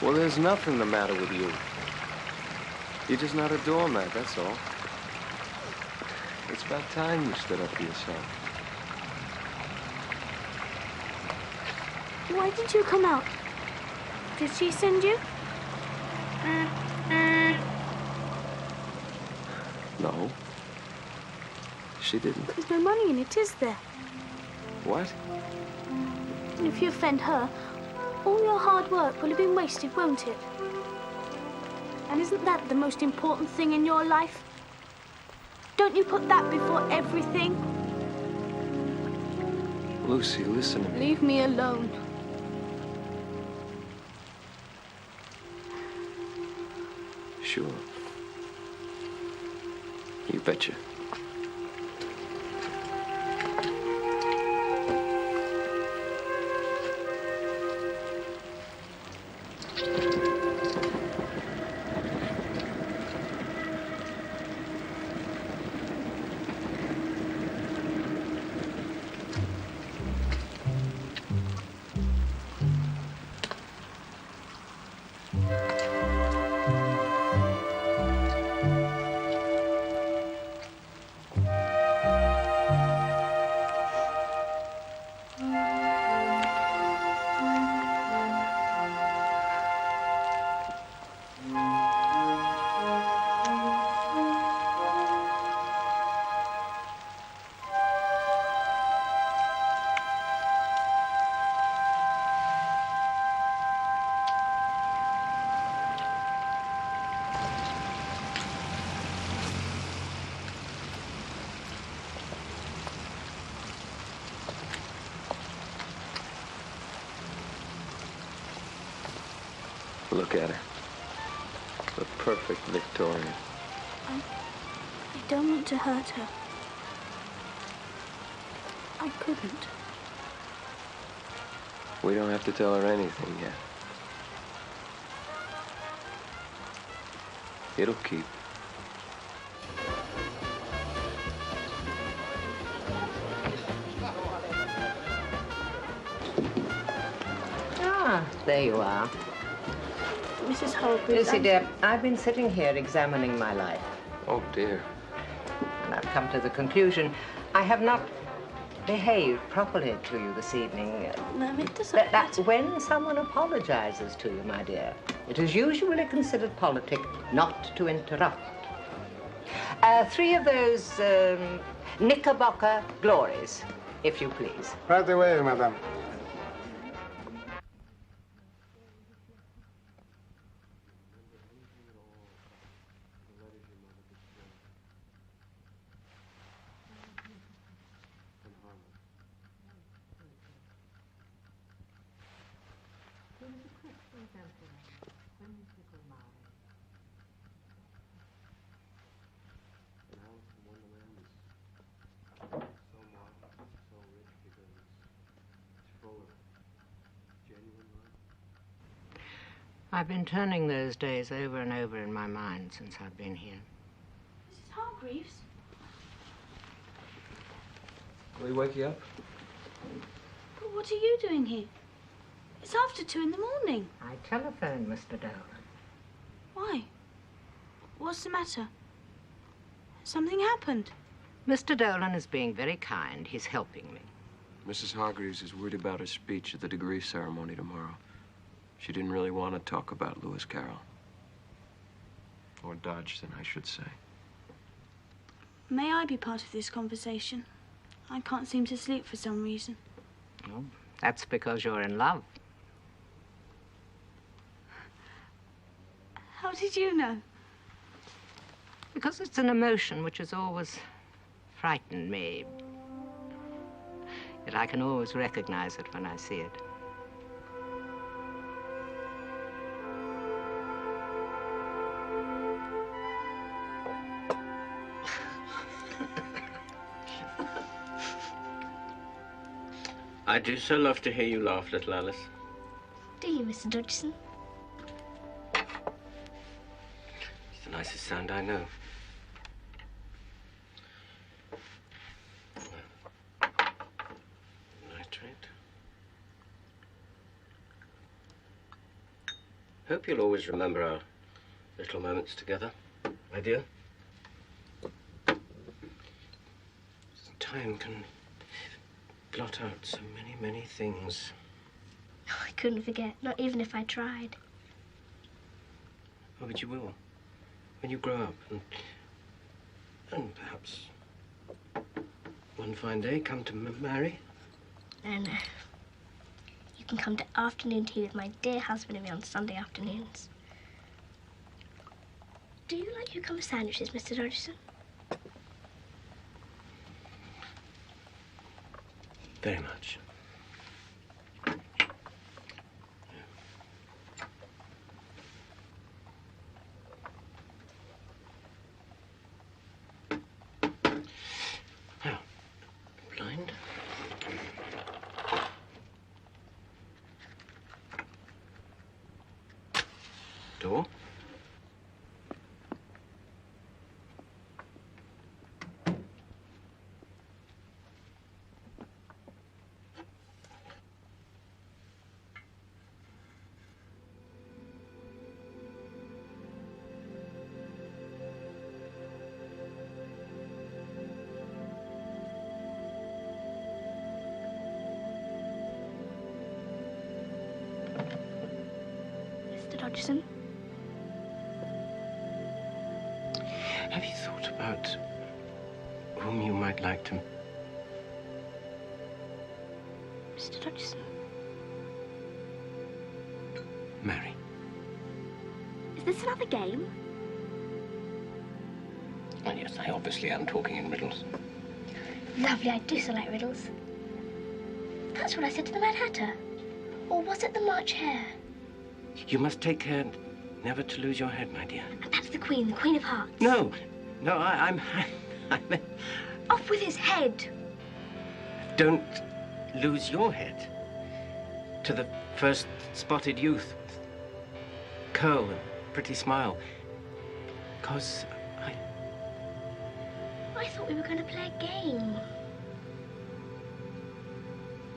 Well, there's nothing the matter with you. You're just not a doormat, that's all. It's about time you stood up for yourself. Why did you come out? Did she send you? No. She didn't. There's no money in it, is there? What? And if you offend her, all your hard work will have been wasted, won't it? And isn't that the most important thing in your life? Don't you put that before everything? Lucy, listen to me. Leave me alone. Sure. You betcha. Look at her. The perfect Victorian. I don't want to hurt her. I couldn't. We don't have to tell her anything yet. It'll keep. Ah, there you are. Mrs. Hargreaves. Lucy, dear, I've been sitting here examining my life. Oh, dear. And I've come to the conclusion I have not behaved properly to you this evening. Ma'am, it doesn't That when someone apologizes to you, my dear, it is usually considered politic not to interrupt. 3 of those Knickerbocker glories, if you please. Right away, madam. I've been turning those days over and over in my mind since I've been here. Mrs. Hargreaves? Will he wake you up? But what are you doing here? It's after 2 in the morning. I telephoned Mr. Dolan. Why? What's the matter? Something happened. Mr. Dolan is being very kind. He's helping me. Mrs. Hargreaves is worried about her speech at the degree ceremony tomorrow. She didn't really want to talk about Lewis Carroll. Or Dodgson, I should say. May I be part of this conversation? I can't seem to sleep for some reason. Oh, that's because you're in love. How did you know? Because it's an emotion which has always frightened me. Yet I can always recognize it when I see it. I do so love to hear you laugh, little Alice. Do you, Mr. Dodgson? It's the nicest sound I know. Nitrate. Hope you'll always remember our little moments together, my dear. Time can blot out so many, many things. I couldn't forget, not even if I tried. Oh, but you will. When you grow up and perhaps one fine day come to marry. And you can come to afternoon tea with my dear husband and me on Sunday afternoons. Do you like cucumber sandwiches, Mr. Dodgson? Very much. Now, blind. Door. Mr. Dodgson? Have you thought about whom you might like to... Mr. Dodgson? marry? Is this another game? Oh, yes, I obviously am talking in riddles. Lovely, I do so like riddles. That's what I said to the Mad Hatter. Or was it the March Hare? You must take care never to lose your head, my dear. And that's the Queen of Hearts. No, I'm Off with his head. Don't lose your head to the first spotted youth with curl and pretty smile. 'Cause I thought we were going to play a game.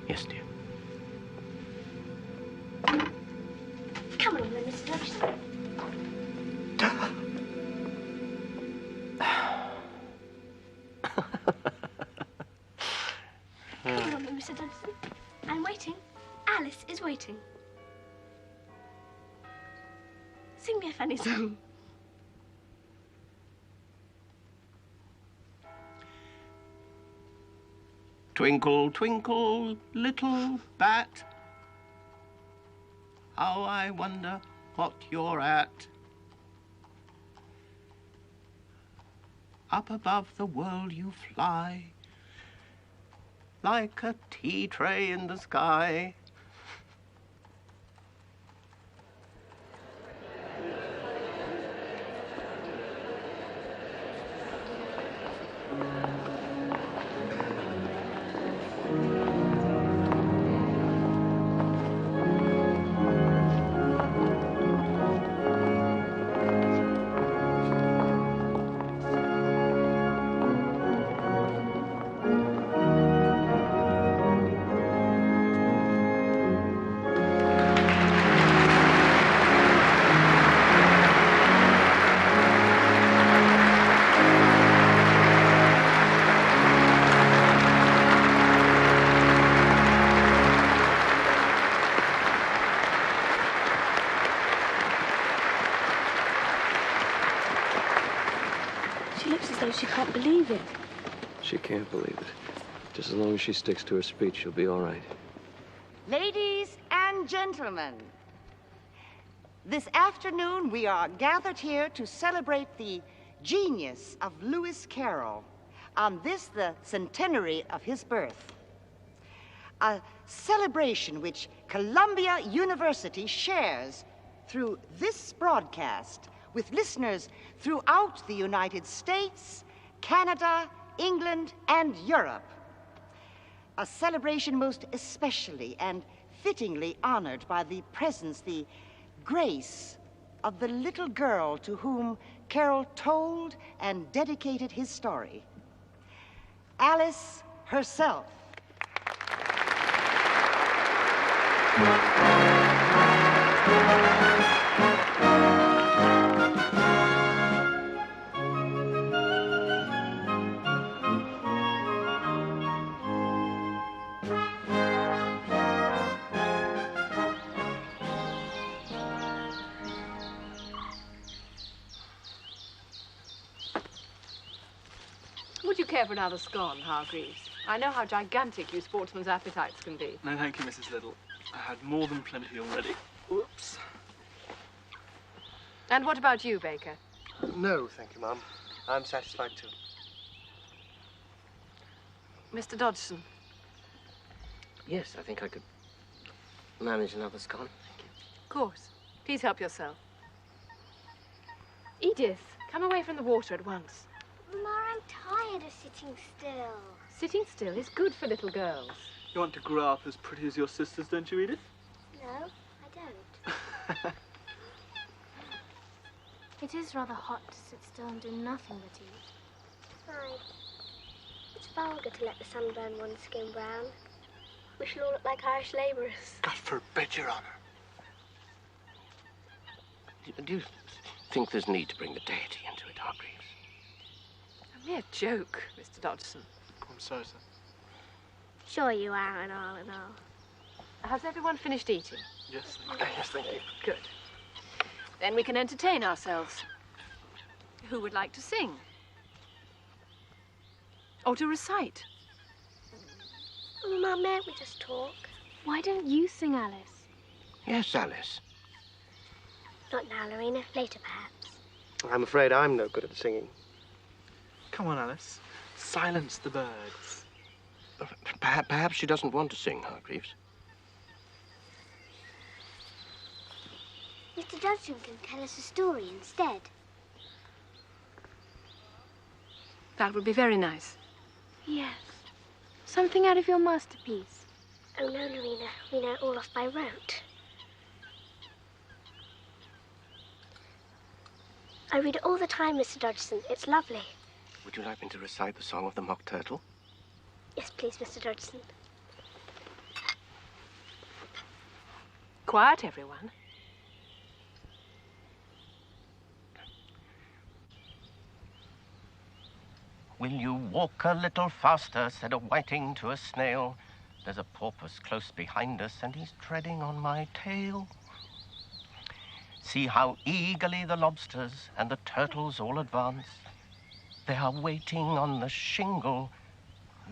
Yes, dear. Come on then, Mr. Dodgson. Come on then, Mr. Dodgson. I'm waiting. Alice is waiting. Sing me a funny song. Twinkle, twinkle, little bat, how I wonder what you're at. Up above the world you fly, like a tea tray in the sky. She can't believe it. She can't believe it. Just as long as she sticks to her speech, she'll be all right. Ladies and gentlemen, this afternoon we are gathered here to celebrate the genius of Lewis Carroll on this, the centenary of his birth. A celebration which Columbia University shares through this broadcast with listeners throughout the United States, Canada, England, and Europe. A celebration most especially and fittingly honored by the presence, the grace of the little girl to whom Carroll told and dedicated his story, Alice herself. you care for another scone, Hargreaves? I know how gigantic you sportsmen's appetites can be. No, thank you, Mrs. Liddell. I had more than plenty already. Whoops. And what about you, Baker? No, thank you, Mum. I'm satisfied too. Mr. Dodgson? Yes, I think I could manage another scone. Of course. Please help yourself. Edith, come away from the water at once. Mama, I'm tired of sitting still. Sitting still is good for little girls. You want to grow up as pretty as your sisters, don't you, Edith? No, I don't. It is rather hot to sit still and do nothing but eat. Aye. It's vulgar to let the sun burn one's skin brown. We shall all look like Irish labourers. God forbid, Your Honour. Do you think there's need to bring the deity into it, Hargreaves? A mere joke, Mr. Dodgson. I'm sorry, sir. Sure you are, and all. Has everyone finished eating? Yes, yes, thank you. Good. Then we can entertain ourselves. Who would like to sing? Or to recite? Mama, mayn't we just talk? Why don't you sing, Alice? Yes, Alice. Not now, Lorena. Later, perhaps. I'm afraid I'm no good at singing. Come on, Alice. Silence the birds. Perhaps she doesn't want to sing, Hargreaves. Mr. Dodgson can tell us a story instead. That would be very nice. Yes. Something out of your masterpiece. Oh, no, Lorena. We know it all off by rote. I read it all the time, Mr. Dodgson. It's lovely. Would you like me to recite the Song of the Mock Turtle? Yes, please, Mr. Dodgson. Quiet, everyone. Will you walk a little faster, said a whiting to a snail. There's a porpoise close behind us, and he's treading on my tail. See how eagerly the lobsters and the turtles all advance. They are waiting on the shingle.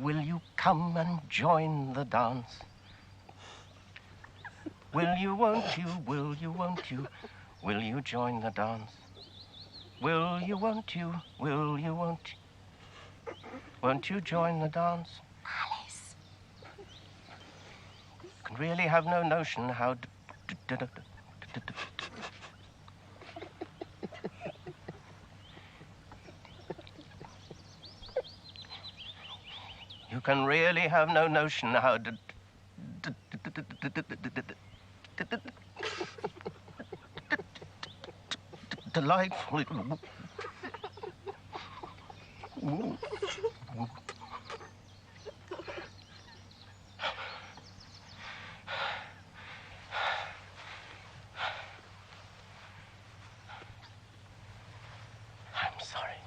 Will you come and join the dance? Will you, won't you, will you, won't you, will you join the dance? Will you, won't you, will you, won't you, won't you join the dance? Alice. You can really have no notion how you can really have no notion how delightful it will. I'm sorry.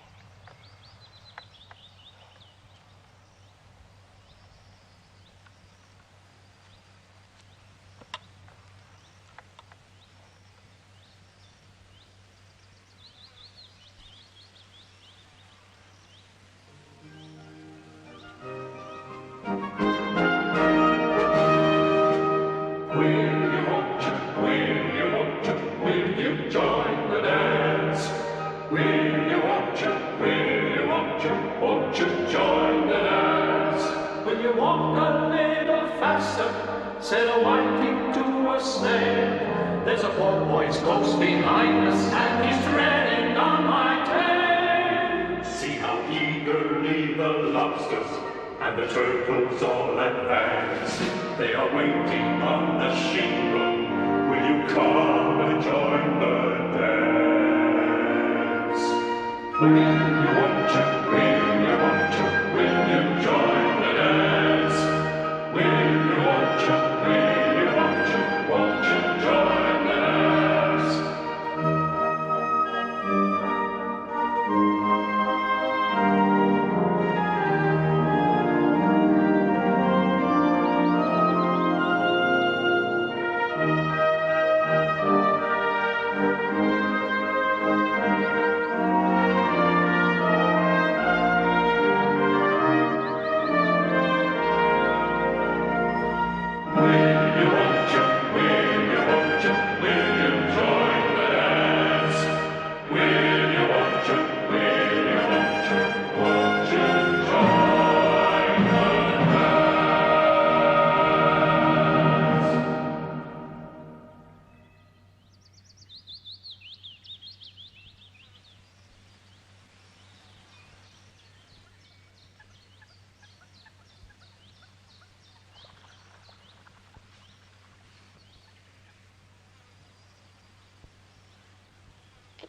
Said a whiting to a snail. There's a porpoise close behind us, and he's treading on my tail. See how eagerly the lobsters and the turtles all advance. They are waiting on the shingle. Will you come and join the dance? Will you, won't you, will you, won't you, will you join the dance? Will you, won't you, will you, won't you join the dance?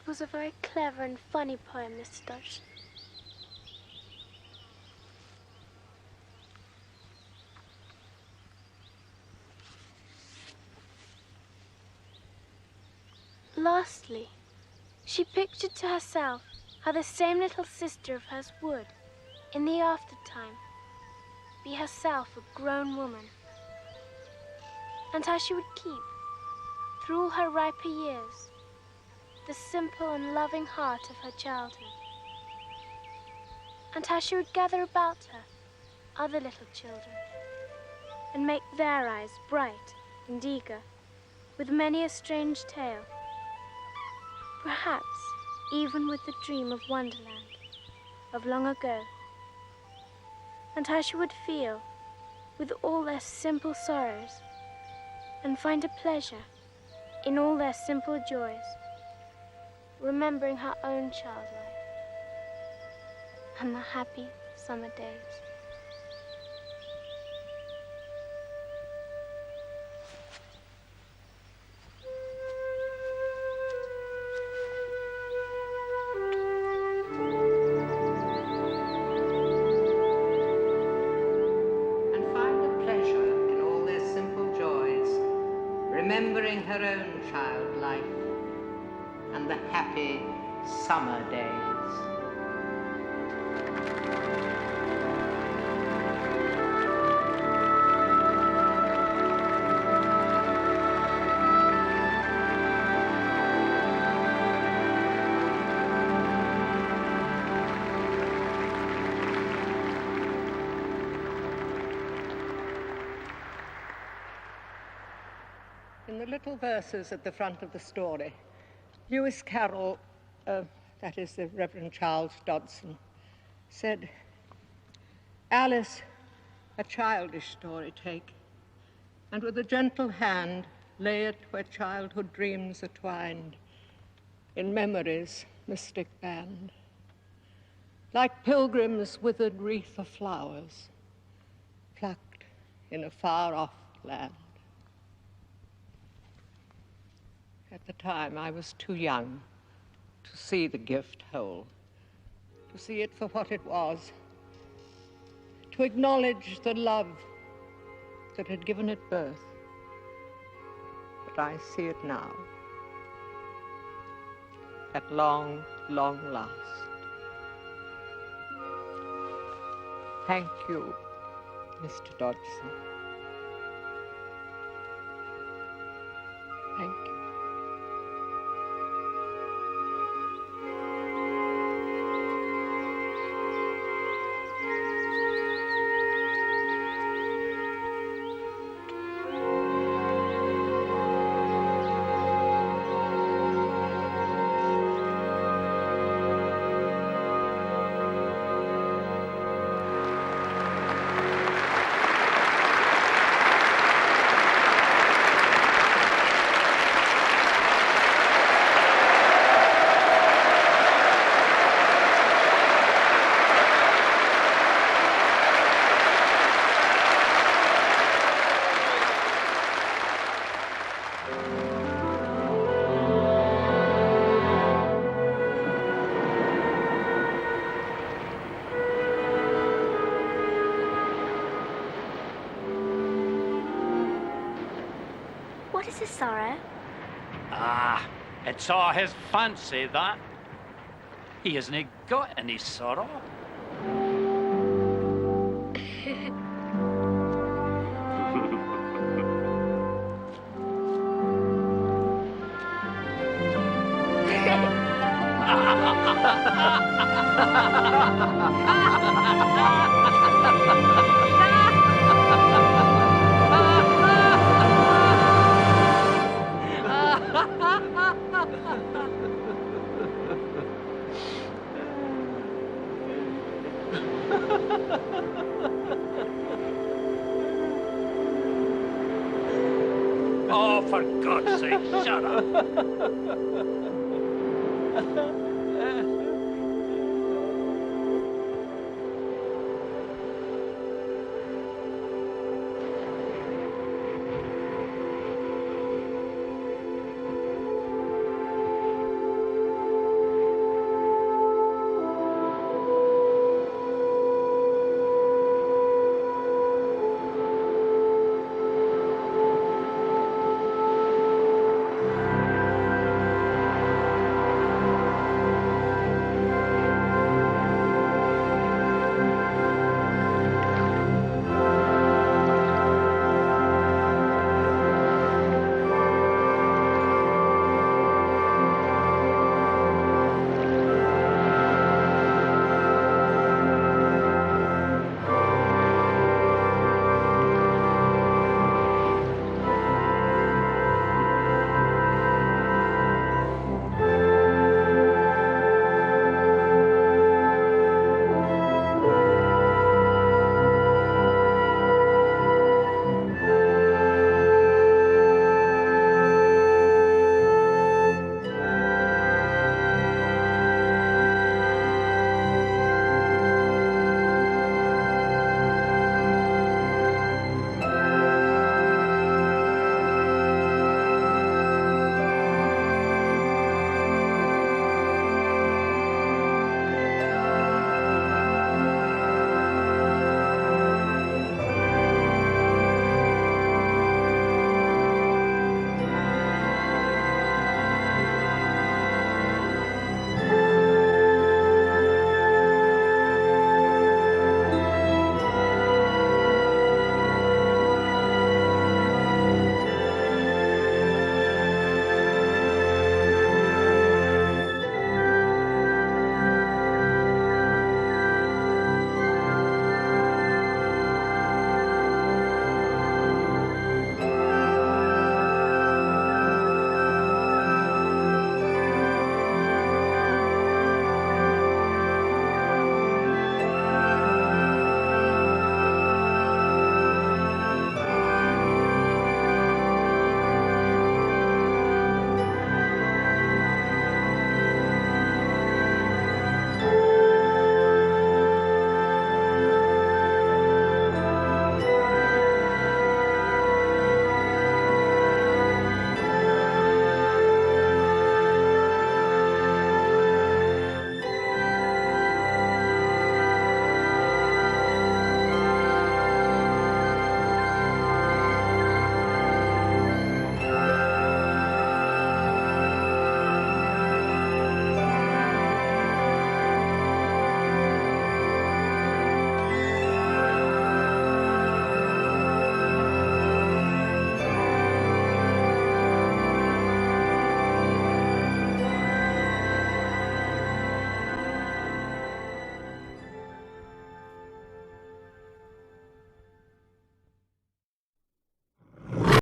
was a very clever and funny poem, Mr. Dodgson. Lastly, she pictured to herself how the same little sister of hers would, in the aftertime, be herself a grown woman, and how she would keep, through all her riper years, the simple and loving heart of her childhood, and how she would gather about her other little children and make their eyes bright and eager with many a strange tale, perhaps even with the dream of Wonderland of long ago, and how she would feel with all their simple sorrows and find a pleasure in all their simple joys, remembering her own child life and the happy summer days. Remembering her own child life and the happy summer days. In the little verses at the front of the story, Lewis Carroll, that is the Reverend Charles Dodson, said, "Alice, a childish story take, and with a gentle hand lay it where childhood dreams are twined, in memory's mystic band. Like pilgrims' withered wreath of flowers, plucked in a far-off land." At the time, I was too young to see the gift whole, to see it for what it was, to acknowledge the love that had given it birth. But I see it now, at long, long last. Thank you, Mr. Dodgson. Thank you. What is his sorrow? Ah, it's all his fancy, that. He hasn't got any sorrow. Oh, for God's sake, shut up.